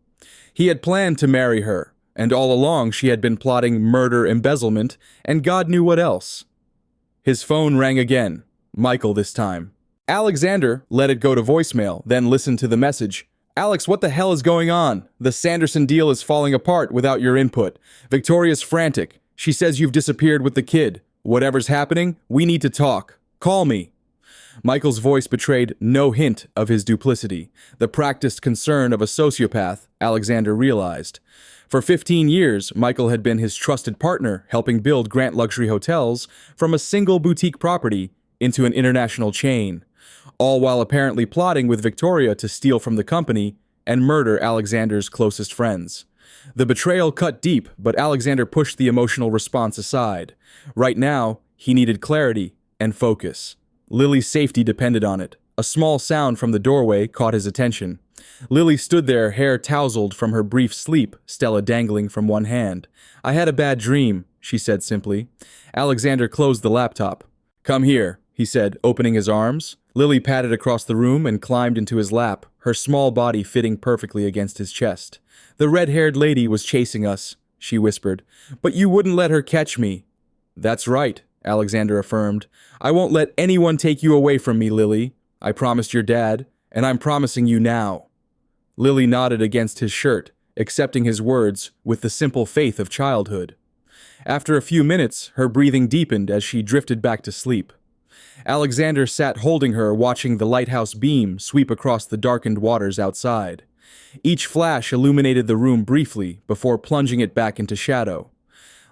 He had planned to marry her, and all along she had been plotting murder, embezzlement, and God knew what else. His phone rang again. Michael this time. Alexander let it go to voicemail, then listened to the message. Alex, what the hell is going on? The Sanderson deal is falling apart without your input. Victoria's frantic. She says you've disappeared with the kid. Whatever's happening, we need to talk. Call me. Michael's voice betrayed no hint of his duplicity, the practiced concern of a sociopath, Alexander realized. For 15 years, Michael had been his trusted partner, helping build Grant Luxury Hotels from a single boutique property into an international chain, all while apparently plotting with Victoria to steal from the company and murder Alexander's closest friends. The betrayal cut deep, but Alexander pushed the emotional response aside. Right now, he needed clarity and focus. Lily's safety depended on it. A small sound from the doorway caught his attention. Lily stood there, hair tousled from her brief sleep, Stella dangling from one hand. I had a bad dream, she said simply. Alexander closed the laptop. Come here, he said, opening his arms. Lily padded across the room and climbed into his lap, her small body fitting perfectly against his chest. The red-haired lady was chasing us, she whispered, but you wouldn't let her catch me. That's right, Alexander affirmed. I won't let anyone take you away from me, Lily. I promised your dad, and I'm promising you now. Lily nodded against his shirt, accepting his words with the simple faith of childhood. After a few minutes, her breathing deepened as she drifted back to sleep. Alexander sat holding her, watching the lighthouse beam sweep across the darkened waters outside. Each flash illuminated the room briefly before plunging it back into shadow.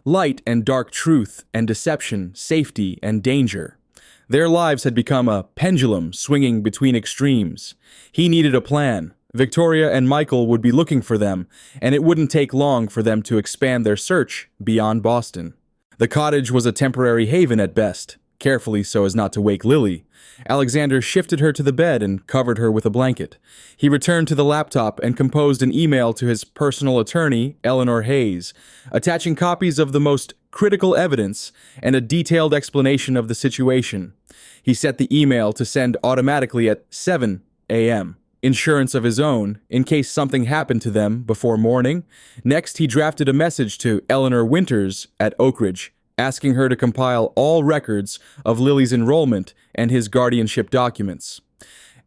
Light and dark, truth and deception, safety and danger. Their lives had become a pendulum swinging between extremes. He needed a plan. Victoria and Michael would be looking for them, and it wouldn't take long for them to expand their search beyond Boston. The cottage was a temporary haven at best, carefully so as not to wake Lily. Alexander shifted her to the bed and covered her with a blanket. He returned to the laptop and composed an email to his personal attorney, Eleanor Hayes, attaching copies of the most critical evidence and a detailed explanation of the situation. He set the email to send automatically at 7 a.m., insurance of his own in case something happened to them before morning. Next, he drafted a message to Eleanor Winters at Oak Ridge, asking her to compile all records of Lily's enrollment and his guardianship documents.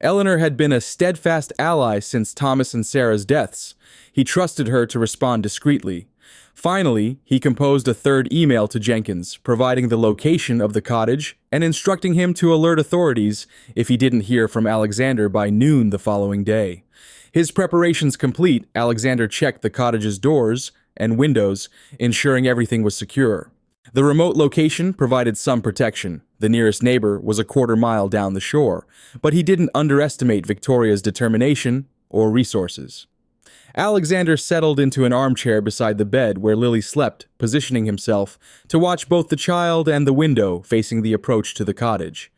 Eleanor had been a steadfast ally since Thomas and Sarah's deaths. He trusted her to respond discreetly. Finally, he composed a third email to Jenkins, providing the location of the cottage and instructing him to alert authorities if he didn't hear from Alexander by noon the following day. His preparations complete, Alexander checked the cottage's doors and windows, ensuring everything was secure. The remote location provided some protection. The nearest neighbor was a quarter mile down the shore, but he didn't underestimate Victoria's determination or resources. Alexander settled into an armchair beside the bed where Lily slept, positioning himself to watch both the child and the window facing the approach to the cottage.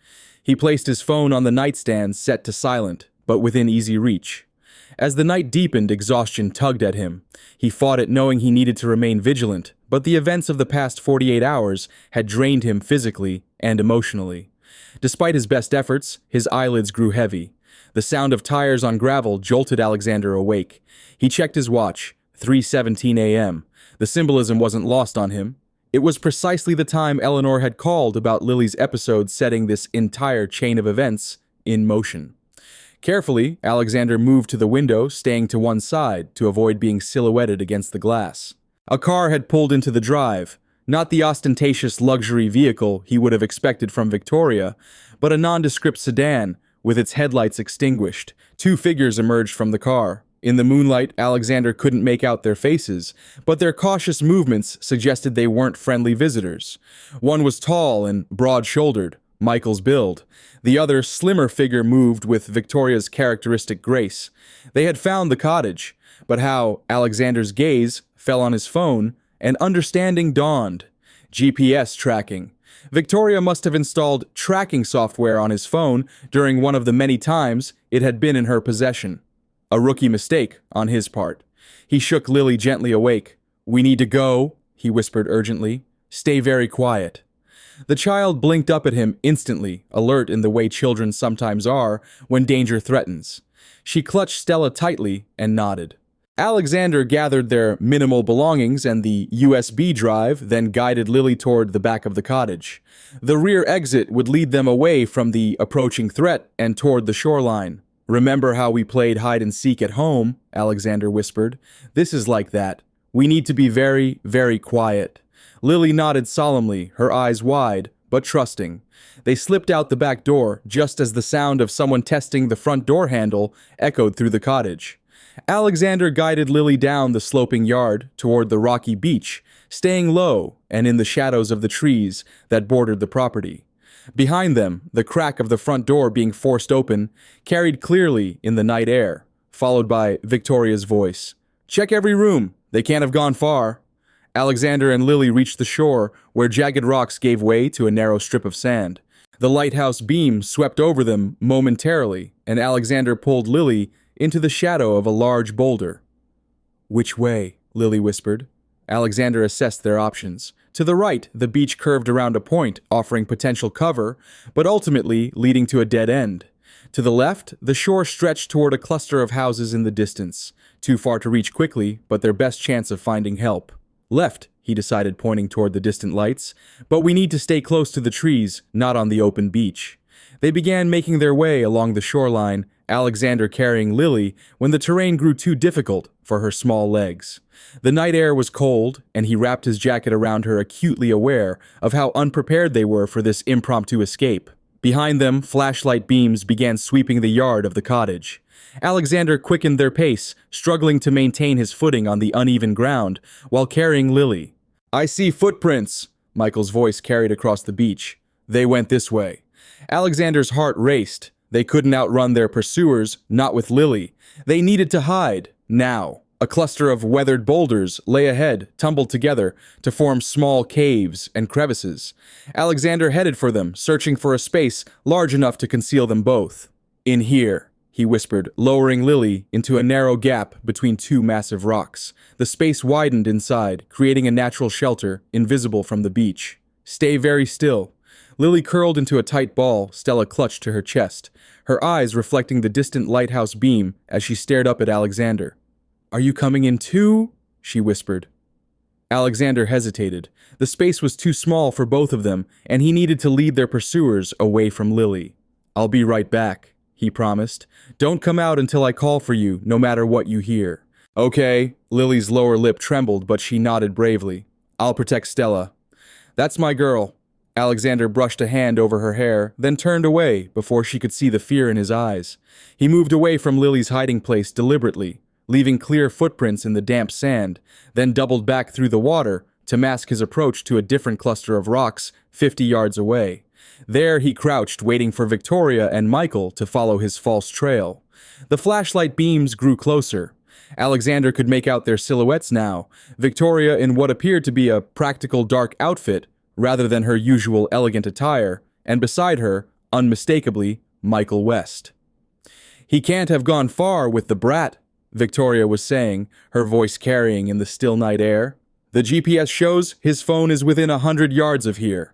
He placed his phone on the nightstand set to silent, but within easy reach. As the night deepened, exhaustion tugged at him. He fought it knowing he needed to remain vigilant, but the events of the past 48 hours had drained him physically and emotionally. Despite his best efforts, his eyelids grew heavy. The sound of tires on gravel jolted Alexander awake. He checked his watch, 3:17 a.m. The symbolism wasn't lost on him. It was precisely the time Eleanor had called about Lily's episode, setting this entire chain of events in motion. Carefully, Alexander moved to the window, staying to one side to avoid being silhouetted against the glass. A car had pulled into the drive, not the ostentatious luxury vehicle he would have expected from Victoria, but a nondescript sedan with its headlights extinguished. Two figures emerged from the car. In the moonlight, Alexander couldn't make out their faces, but their cautious movements suggested they weren't friendly visitors. One was tall and broad-shouldered, Michael's build. The other, slimmer figure moved with Victoria's characteristic grace. They had found the cottage, but how Alexander's gaze fell on his phone, and understanding dawned. GPS tracking. Victoria must have installed tracking software on his phone during one of the many times it had been in her possession. A rookie mistake on his part. He shook Lily gently awake. "We need to go," he whispered urgently. "Stay very quiet." The child blinked up at him instantly, alert in the way children sometimes are when danger threatens. She clutched Stella tightly and nodded. Alexander gathered their minimal belongings and the USB drive, then guided Lily toward the back of the cottage. The rear exit would lead them away from the approaching threat and toward the shoreline. "Remember how we played hide and seek at home?" Alexander whispered. "This is like that. We need to be very, very quiet." Lily nodded solemnly, her eyes wide, but trusting. They slipped out the back door just as the sound of someone testing the front door handle echoed through the cottage. Alexander guided Lily down the sloping yard toward the rocky beach, staying low and in the shadows of the trees that bordered the property. Behind them, the crack of the front door being forced open carried clearly in the night air, followed by Victoria's voice. "Check every room. They can't have gone far." Alexander and Lily reached the shore, where jagged rocks gave way to a narrow strip of sand. The lighthouse beam swept over them momentarily, and Alexander pulled Lily into the shadow of a large boulder. "Which way?" Lily whispered. Alexander assessed their options. To the right, the beach curved around a point, offering potential cover, but ultimately leading to a dead end. To the left, the shore stretched toward a cluster of houses in the distance, too far to reach quickly, but their best chance of finding help. "Left," he decided, pointing toward the distant lights, "but we need to stay close to the trees, not on the open beach." They began making their way along the shoreline, Alexander carrying Lily when the terrain grew too difficult for her small legs. The night air was cold, and he wrapped his jacket around her, acutely aware of how unprepared they were for this impromptu escape. Behind them, flashlight beams began sweeping the yard of the cottage. Alexander quickened their pace, struggling to maintain his footing on the uneven ground while carrying Lily. "I see footprints," Michael's voice carried across the beach. "They went this way." Alexander's heart raced. They couldn't outrun their pursuers, not with Lily. They needed to hide, now. A cluster of weathered boulders lay ahead, tumbled together to form small caves and crevices. Alexander headed for them, searching for a space large enough to conceal them both. "In here," he whispered, lowering Lily into a narrow gap between two massive rocks. The space widened inside, creating a natural shelter, invisible from the beach. "Stay very still." Lily curled into a tight ball Stella clutched to her chest, her eyes reflecting the distant lighthouse beam as she stared up at Alexander. "Are you coming in too?" she whispered. Alexander hesitated. The space was too small for both of them, and he needed to lead their pursuers away from Lily. "I'll be right back," he promised. "Don't come out until I call for you, no matter what you hear." "Okay." Lily's lower lip trembled, but she nodded bravely. "I'll protect Stella." "That's my girl." Alexander brushed a hand over her hair, then turned away before she could see the fear in his eyes. He moved away from Lily's hiding place deliberately, leaving clear footprints in the damp sand, then doubled back through the water to mask his approach to a different cluster of rocks 50 yards away. There he crouched, waiting for Victoria and Michael to follow his false trail. The flashlight beams grew closer. Alexander could make out their silhouettes now, Victoria in what appeared to be a practical dark outfit rather than her usual elegant attire, and beside her, unmistakably, Michael West. "He can't have gone far with the brat," Victoria was saying, her voice carrying in the still night air. "The GPS shows his phone is within 100 yards of here."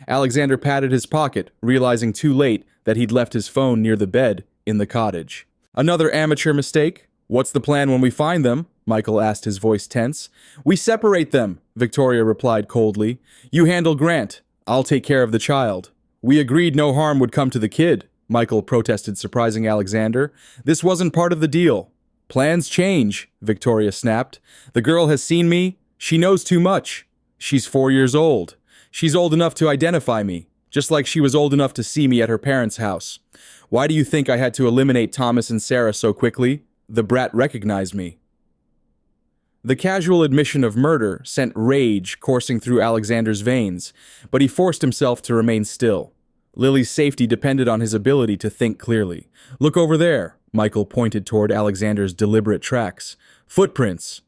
Alexander patted his pocket, realizing too late that he'd left his phone near the bed in the cottage. "Another amateur mistake? What's the plan when we find them?" Michael asked, his voice tense. "We separate them," Victoria replied coldly. "You handle Grant. I'll take care of the child." "We agreed no harm would come to the kid," Michael protested, surprising Alexander. "This wasn't part of the deal." "Plans change," Victoria snapped. "The girl has seen me. She knows too much. She's 4 years old. She's old enough to identify me, just like she was old enough to see me at her parents' house. Why do you think I had to eliminate Thomas and Sarah so quickly? The brat recognized me." The casual admission of murder sent rage coursing through Alexander's veins, but he forced himself to remain still. Lily's safety depended on his ability to think clearly. "Look over there," Michael pointed toward Alexander's deliberate tracks. "Footprints."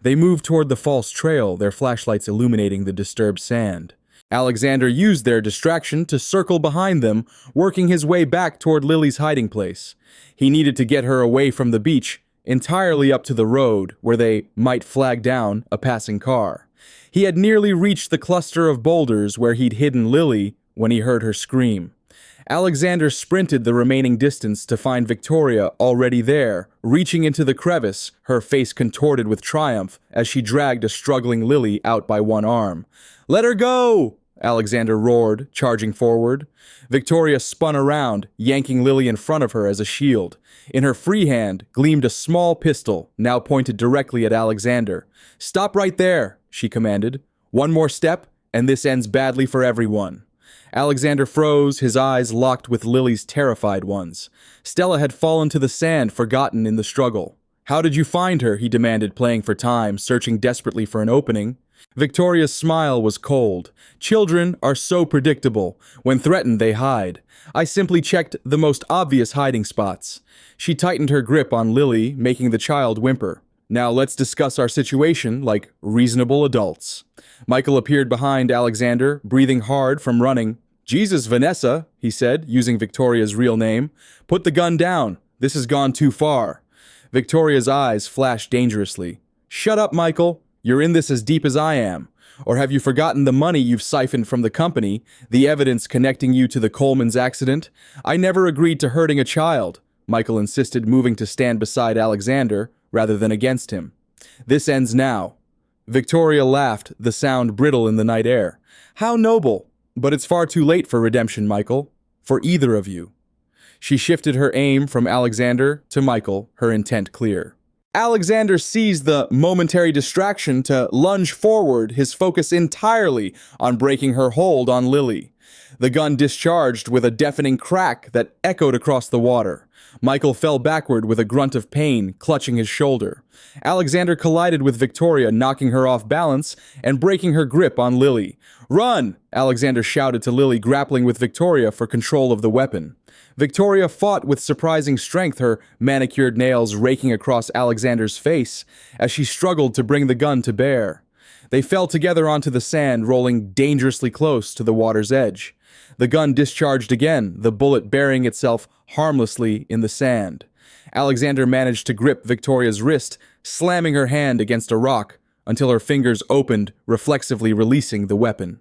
They moved toward the false trail, their flashlights illuminating the disturbed sand. Alexander used their distraction to circle behind them, working his way back toward Lily's hiding place. He needed to get her away from the beach, entirely up to the road, where they might flag down a passing car. He had nearly reached the cluster of boulders where he'd hidden Lily when he heard her scream. Alexander sprinted the remaining distance to find Victoria already there, reaching into the crevice, her face contorted with triumph as she dragged a struggling Lily out by one arm. "Let her go!" Alexander roared, charging forward. Victoria spun around, yanking Lily in front of her as a shield. In her free hand gleamed a small pistol, now pointed directly at Alexander. "Stop right there," she commanded. "One more step, and this ends badly for everyone." Alexander froze, his eyes locked with Lily's terrified ones. Stella had fallen to the sand, forgotten in the struggle. "How did you find her?" he demanded, playing for time, searching desperately for an opening. Victoria's smile was cold. "Children are so predictable. When threatened, they hide. I simply checked the most obvious hiding spots." She tightened her grip on Lily, making the child whimper. "Now let's discuss our situation like reasonable adults." Michael appeared behind Alexander, breathing hard from running. "Jesus, Vanessa," he said, using Victoria's real name. "Put the gun down. This has gone too far." Victoria's eyes flashed dangerously. "Shut up, Michael. You're in this as deep as I am. Or have you forgotten the money you've siphoned from the company, the evidence connecting you to the Coleman's accident? I never agreed to hurting a child," Michael insisted, moving to stand beside Alexander rather than against him. "This ends now." Victoria laughed, the sound brittle in the night air. "How noble! But it's far too late for redemption, Michael. For either of you." She shifted her aim from Alexander to Michael, her intent clear. Alexander seized the momentary distraction to lunge forward, his focus entirely on breaking her hold on Lily. The gun discharged with a deafening crack that echoed across the water. Michael fell backward with a grunt of pain, clutching his shoulder. Alexander collided with Victoria, knocking her off balance and breaking her grip on Lily. "Run!" Alexander shouted to Lily, grappling with Victoria for control of the weapon. Victoria fought with surprising strength, her manicured nails raking across Alexander's face as she struggled to bring the gun to bear. They fell together onto the sand, rolling dangerously close to the water's edge. The gun discharged again, the bullet burying itself harmlessly in the sand. Alexander managed to grip Victoria's wrist, slamming her hand against a rock until her fingers opened, reflexively releasing the weapon.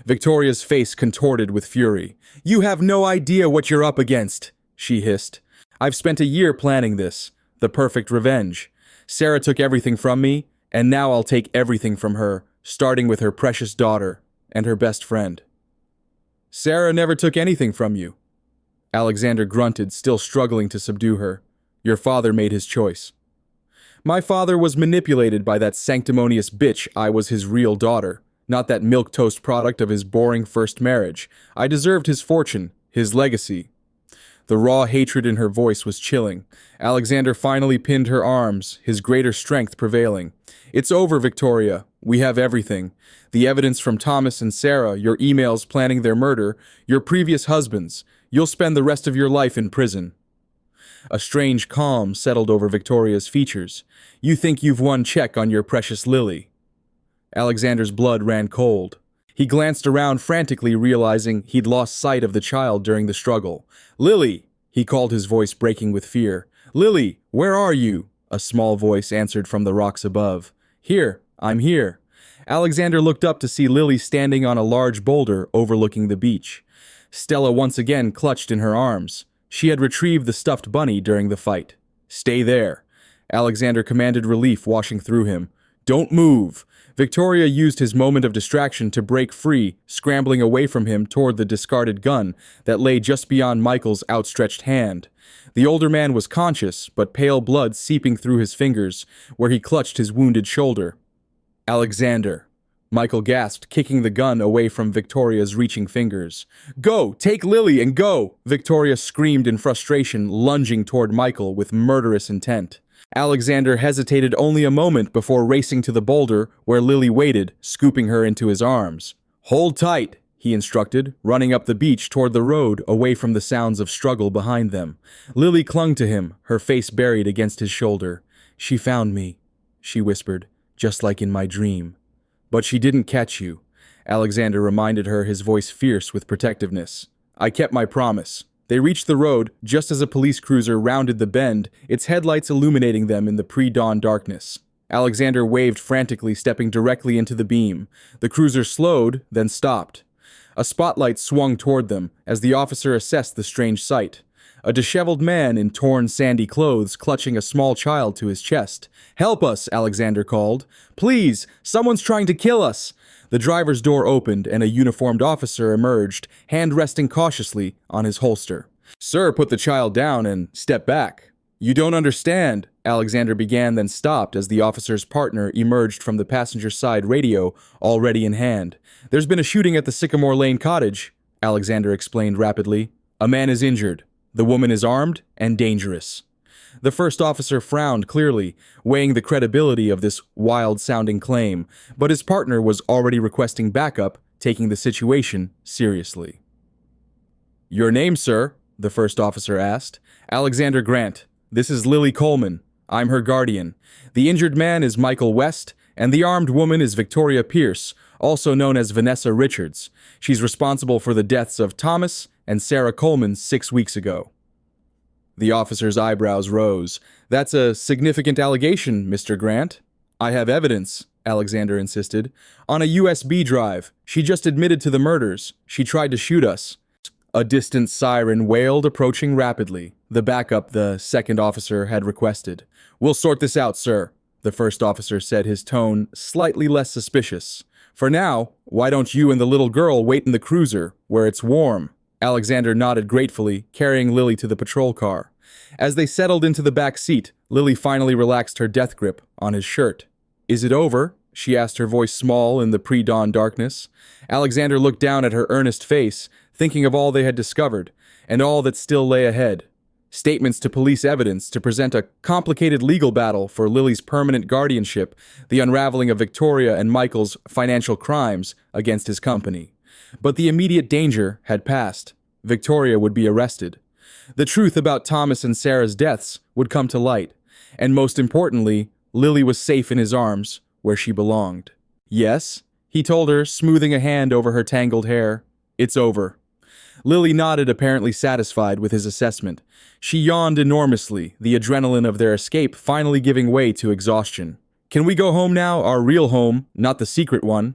Victoria's face contorted with fury. "You have no idea what you're up against," she hissed. "I've spent a year planning this, the perfect revenge. Sarah took everything from me, and now I'll take everything from her, starting with her precious daughter and her best friend." "Sarah never took anything from you." Alexander grunted, still struggling to subdue her. "Your father made his choice." "My father was manipulated by that sanctimonious bitch. I was his real daughter, not that milquetoast product of his boring first marriage. I deserved his fortune, his legacy." The raw hatred in her voice was chilling. Alexander finally pinned her arms, his greater strength prevailing. "It's over, Victoria. We have everything. The evidence from Thomas and Sarah, your emails planning their murder, your previous husbands. You'll spend the rest of your life in prison." A strange calm settled over Victoria's features. "You think you've won check on your precious Lily." Alexander's blood ran cold. He glanced around frantically, realizing he'd lost sight of the child during the struggle. "Lily!" he called, his voice breaking with fear. "Lily, where are you?" A small voice answered from the rocks above. "Here, I'm here." Alexander looked up to see Lily standing on a large boulder overlooking the beach. Stella once again clutched in her arms. She had retrieved the stuffed bunny during the fight. "Stay there." Alexander commanded, relief washing through him. "Don't move." Victoria used his moment of distraction to break free, scrambling away from him toward the discarded gun that lay just beyond Michael's outstretched hand. The older man was conscious, but pale blood seeping through his fingers, where he clutched his wounded shoulder. "Alexander," Michael gasped, kicking the gun away from Victoria's reaching fingers. "Go! Take Lily and go!" Victoria screamed in frustration, lunging toward Michael with murderous intent. Alexander hesitated only a moment before racing to the boulder where Lily waited, scooping her into his arms. "Hold tight," he instructed, running up the beach toward the road, away from the sounds of struggle behind them. Lily clung to him, her face buried against his shoulder. "She found me," she whispered, "just like in my dream." "But she didn't catch you," Alexander reminded her, his voice fierce with protectiveness. "I kept my promise." They reached the road just as a police cruiser rounded the bend, its headlights illuminating them in the pre-dawn darkness. Alexander waved frantically, stepping directly into the beam. The cruiser slowed, then stopped. A spotlight swung toward them as the officer assessed the strange sight. A disheveled man in torn, sandy clothes clutching a small child to his chest. "Help us," Alexander called. "Please, someone's trying to kill us." The driver's door opened and a uniformed officer emerged, hand resting cautiously on his holster. "Sir, put the child down and step back." "You don't understand," Alexander began, then stopped as the officer's partner emerged from the passenger side radio, already in hand. "There's been a shooting at the Sycamore Lane cottage," Alexander explained rapidly. "A man is injured. The woman is armed and dangerous." The first officer frowned clearly, weighing the credibility of this wild-sounding claim, but his partner was already requesting backup, taking the situation seriously. "Your name, sir?" the first officer asked. "Alexander Grant. This is Lily Coleman. I'm her guardian. The injured man is Michael West, and the armed woman is Victoria Pierce, also known as Vanessa Richards. She's responsible for the deaths of Thomas and Sarah Coleman 6 weeks ago." The officer's eyebrows rose. "That's a significant allegation, Mr. Grant." "I have evidence," Alexander insisted. "On a USB drive. She just admitted to the murders. She tried to shoot us." A distant siren wailed, approaching rapidly, the backup the second officer had requested. "We'll sort this out, sir," the first officer said, his tone slightly less suspicious. "For now, why don't you and the little girl wait in the cruiser, where it's warm?" Alexander nodded gratefully, carrying Lily to the patrol car. As they settled into the back seat, Lily finally relaxed her death grip on his shirt. "Is it over?" she asked, her voice small in the pre-dawn darkness. Alexander looked down at her earnest face, thinking of all they had discovered, and all that still lay ahead. Statements to police evidence to present a complicated legal battle for Lily's permanent guardianship, the unraveling of Victoria and Michael's financial crimes against his company. But the immediate danger had passed. Victoria would be arrested. The truth about Thomas and Sarah's deaths would come to light. And most importantly, Lily was safe in his arms, where she belonged. "Yes?" he told her, smoothing a hand over her tangled hair. "It's over." Lily nodded, apparently satisfied with his assessment. She yawned enormously, the adrenaline of their escape finally giving way to exhaustion. "Can we go home now? Our real home, not the secret one?"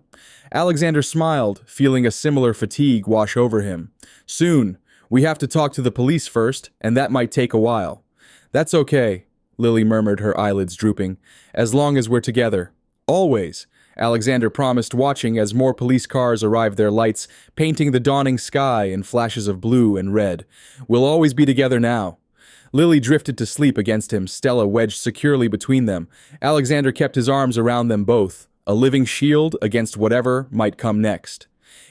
Alexander smiled, feeling a similar fatigue wash over him. "Soon. We have to talk to the police first, and that might take a while." "That's okay," Lily murmured, her eyelids drooping. "As long as we're together. Always," Alexander promised, watching as more police cars arrived, their lights painting the dawning sky in flashes of blue and red. "We'll always be together now." Lily drifted to sleep against him, Stella wedged securely between them. Alexander kept his arms around them both, a living shield against whatever might come next.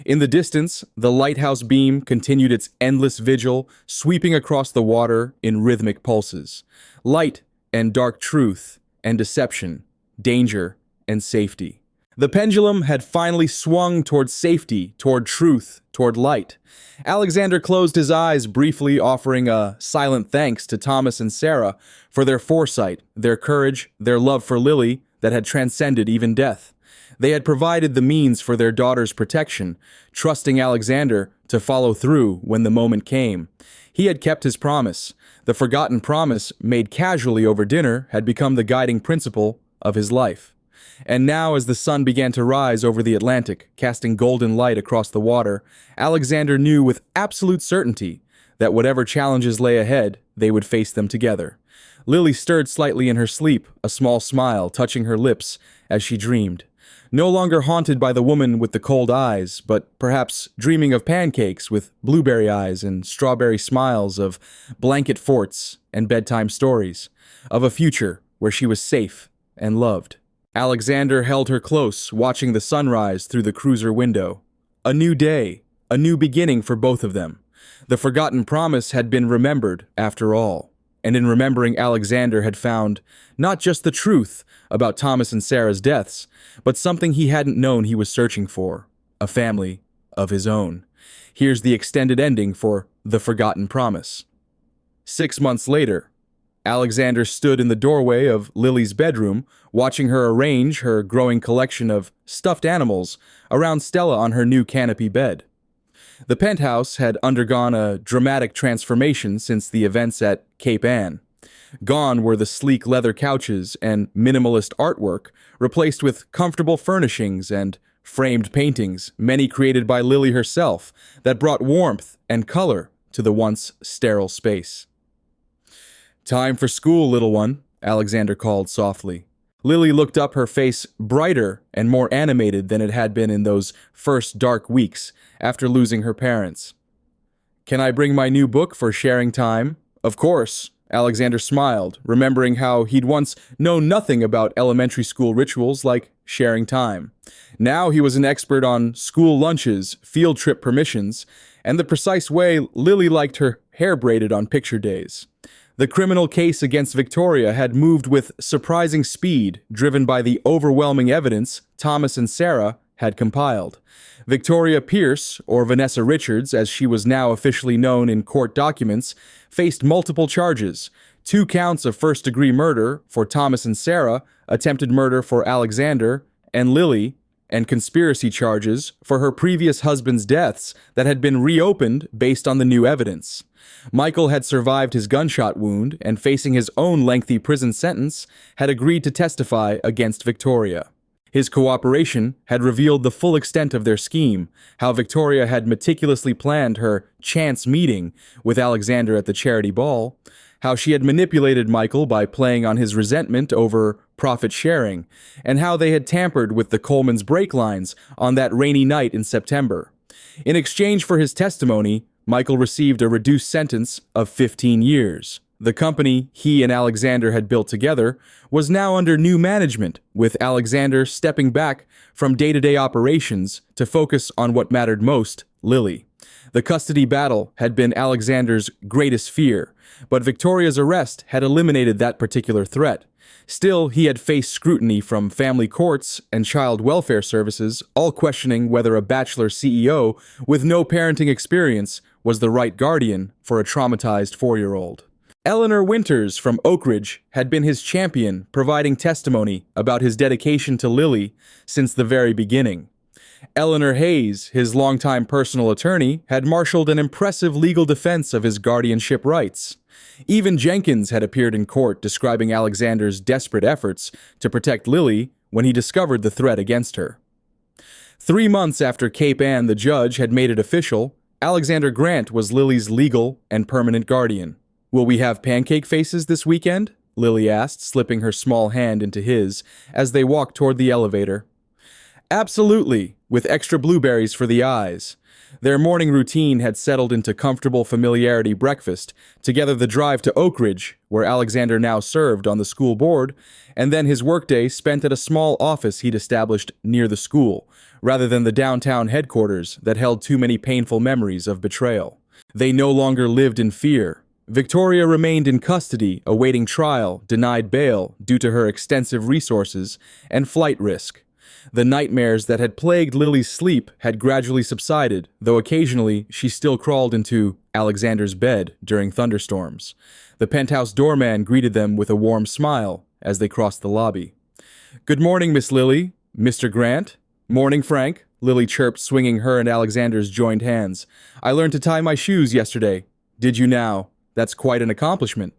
In the distance, the lighthouse beam continued its endless vigil, sweeping across the water in rhythmic pulses. Light and dark, truth and deception, danger and safety. The pendulum had finally swung toward safety, toward truth, toward light. Alexander closed his eyes, briefly offering a silent thanks to Thomas and Sarah for their foresight, their courage, their love for Lily that had transcended even death. They had provided the means for their daughter's protection, trusting Alexander to follow through when the moment came. He had kept his promise. The forgotten promise, made casually over dinner, had become the guiding principle of his life. And now, as the sun began to rise over the Atlantic, casting golden light across the water, Alexander knew with absolute certainty that whatever challenges lay ahead, they would face them together. Lily stirred slightly in her sleep, a small smile touching her lips as she dreamed. No longer haunted by the woman with the cold eyes, but perhaps dreaming of pancakes with blueberry eyes and strawberry smiles, of blanket forts and bedtime stories, of a future where she was safe and loved. Alexander held her close, watching the sunrise through the cruiser window. A new day, a new beginning for both of them. The forgotten promise had been remembered, after all. And in remembering, Alexander had found not just the truth about Thomas and Sarah's deaths, but something he hadn't known he was searching for, a family of his own. Here's the extended ending for The Forgotten Promise. 6 months later, Alexander stood in the doorway of Lily's bedroom, watching her arrange her growing collection of stuffed animals around Stella on her new canopy bed. The penthouse had undergone a dramatic transformation since the events at Cape Ann. Gone were the sleek leather couches and minimalist artwork, replaced with comfortable furnishings and framed paintings, many created by Lily herself, that brought warmth and color to the once sterile space. "Time for school, little one," Alexander called softly. Lily looked up, her face brighter and more animated than it had been in those first dark weeks after losing her parents. "Can I bring my new book for sharing time?" "Of course," Alexander smiled, remembering how he'd once known nothing about elementary school rituals like sharing time. Now he was an expert on school lunches, field trip permissions, and the precise way Lily liked her hair braided on picture days. The criminal case against Victoria had moved with surprising speed, driven by the overwhelming evidence Thomas and Sarah had compiled. Victoria Pierce, or Vanessa Richards, as she was now officially known in court documents, faced multiple charges: 2 counts of first-degree murder for Thomas and Sarah, attempted murder for Alexander and Lily, and conspiracy charges for her previous husband's deaths that had been reopened based on the new evidence. Michael had survived his gunshot wound and, facing his own lengthy prison sentence, had agreed to testify against Victoria. His cooperation had revealed the full extent of their scheme, how Victoria had meticulously planned her chance meeting with Alexander at the charity ball, how she had manipulated Michael by playing on his resentment over profit sharing, and how they had tampered with the Coleman's brake lines on that rainy night in September. In exchange for his testimony, Michael received a reduced sentence of 15 years. The company he and Alexander had built together was now under new management, with Alexander stepping back from day-to-day operations to focus on what mattered most, Lily. The custody battle had been Alexander's greatest fear, but Victoria's arrest had eliminated that particular threat. Still, he had faced scrutiny from family courts and child welfare services, all questioning whether a bachelor CEO with no parenting experience was the right guardian for a traumatized 4-year-old. Eleanor Winters from Oak Ridge had been his champion, providing testimony about his dedication to Lily since the very beginning. Eleanor Hayes, his longtime personal attorney, had marshaled an impressive legal defense of his guardianship rights. Even Jenkins had appeared in court describing Alexander's desperate efforts to protect Lily when he discovered the threat against her. 3 months after Cape Ann, the judge had made it official. Alexander Grant was Lily's legal and permanent guardian. "Will we have pancake faces this weekend?" Lily asked, slipping her small hand into his as they walked toward the elevator. "Absolutely, with extra blueberries for the eyes." Their morning routine had settled into comfortable familiarity breakfast, together the drive to Oak Ridge, where Alexander now served on the school board, and then his workday spent at a small office he'd established near the school, rather than the downtown headquarters that held too many painful memories of betrayal. They no longer lived in fear. Victoria remained in custody, awaiting trial, denied bail due to her extensive resources and flight risk. The nightmares that had plagued Lily's sleep had gradually subsided, though occasionally she still crawled into Alexander's bed during thunderstorms. The penthouse doorman greeted them with a warm smile as they crossed the lobby. "Good morning, Miss Lily. Mr. Grant?" "Morning, Frank," Lily chirped, swinging her and Alexander's joined hands. "I learned to tie my shoes yesterday. Did you now? That's quite an accomplishment."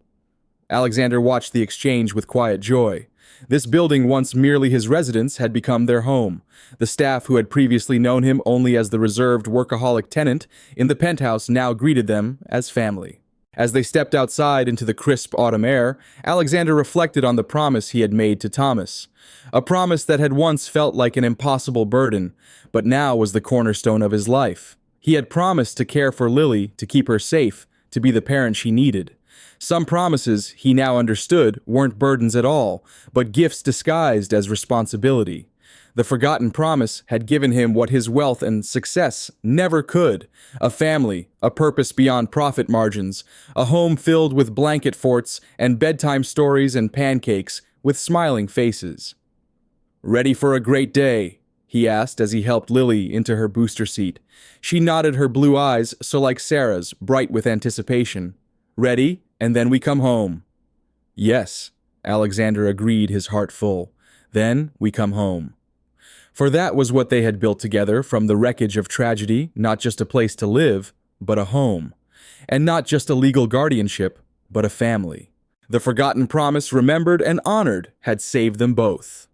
Alexander watched the exchange with quiet joy. This building, once merely his residence, had become their home. The staff, who had previously known him only as the reserved workaholic tenant in the penthouse, now greeted them as family. As they stepped outside into the crisp autumn air, Alexander reflected on the promise he had made to Thomas. A promise that had once felt like an impossible burden, but now was the cornerstone of his life. He had promised to care for Lily, to keep her safe, to be the parent she needed. Some promises, he now understood, weren't burdens at all, but gifts disguised as responsibility. The forgotten promise had given him what his wealth and success never could: a family, a purpose beyond profit margins, a home filled with blanket forts and bedtime stories and pancakes with smiling faces. "Ready for a great day?" he asked as he helped Lily into her booster seat. She nodded, her blue eyes, so like Sarah's, bright with anticipation. "Ready, and then we come home." "Yes," Alexander agreed, his heart full. "Then we come home." For that was what they had built together from the wreckage of tragedy, not just a place to live, but a home. And not just a legal guardianship, but a family. The forgotten promise, remembered and honored, had saved them both.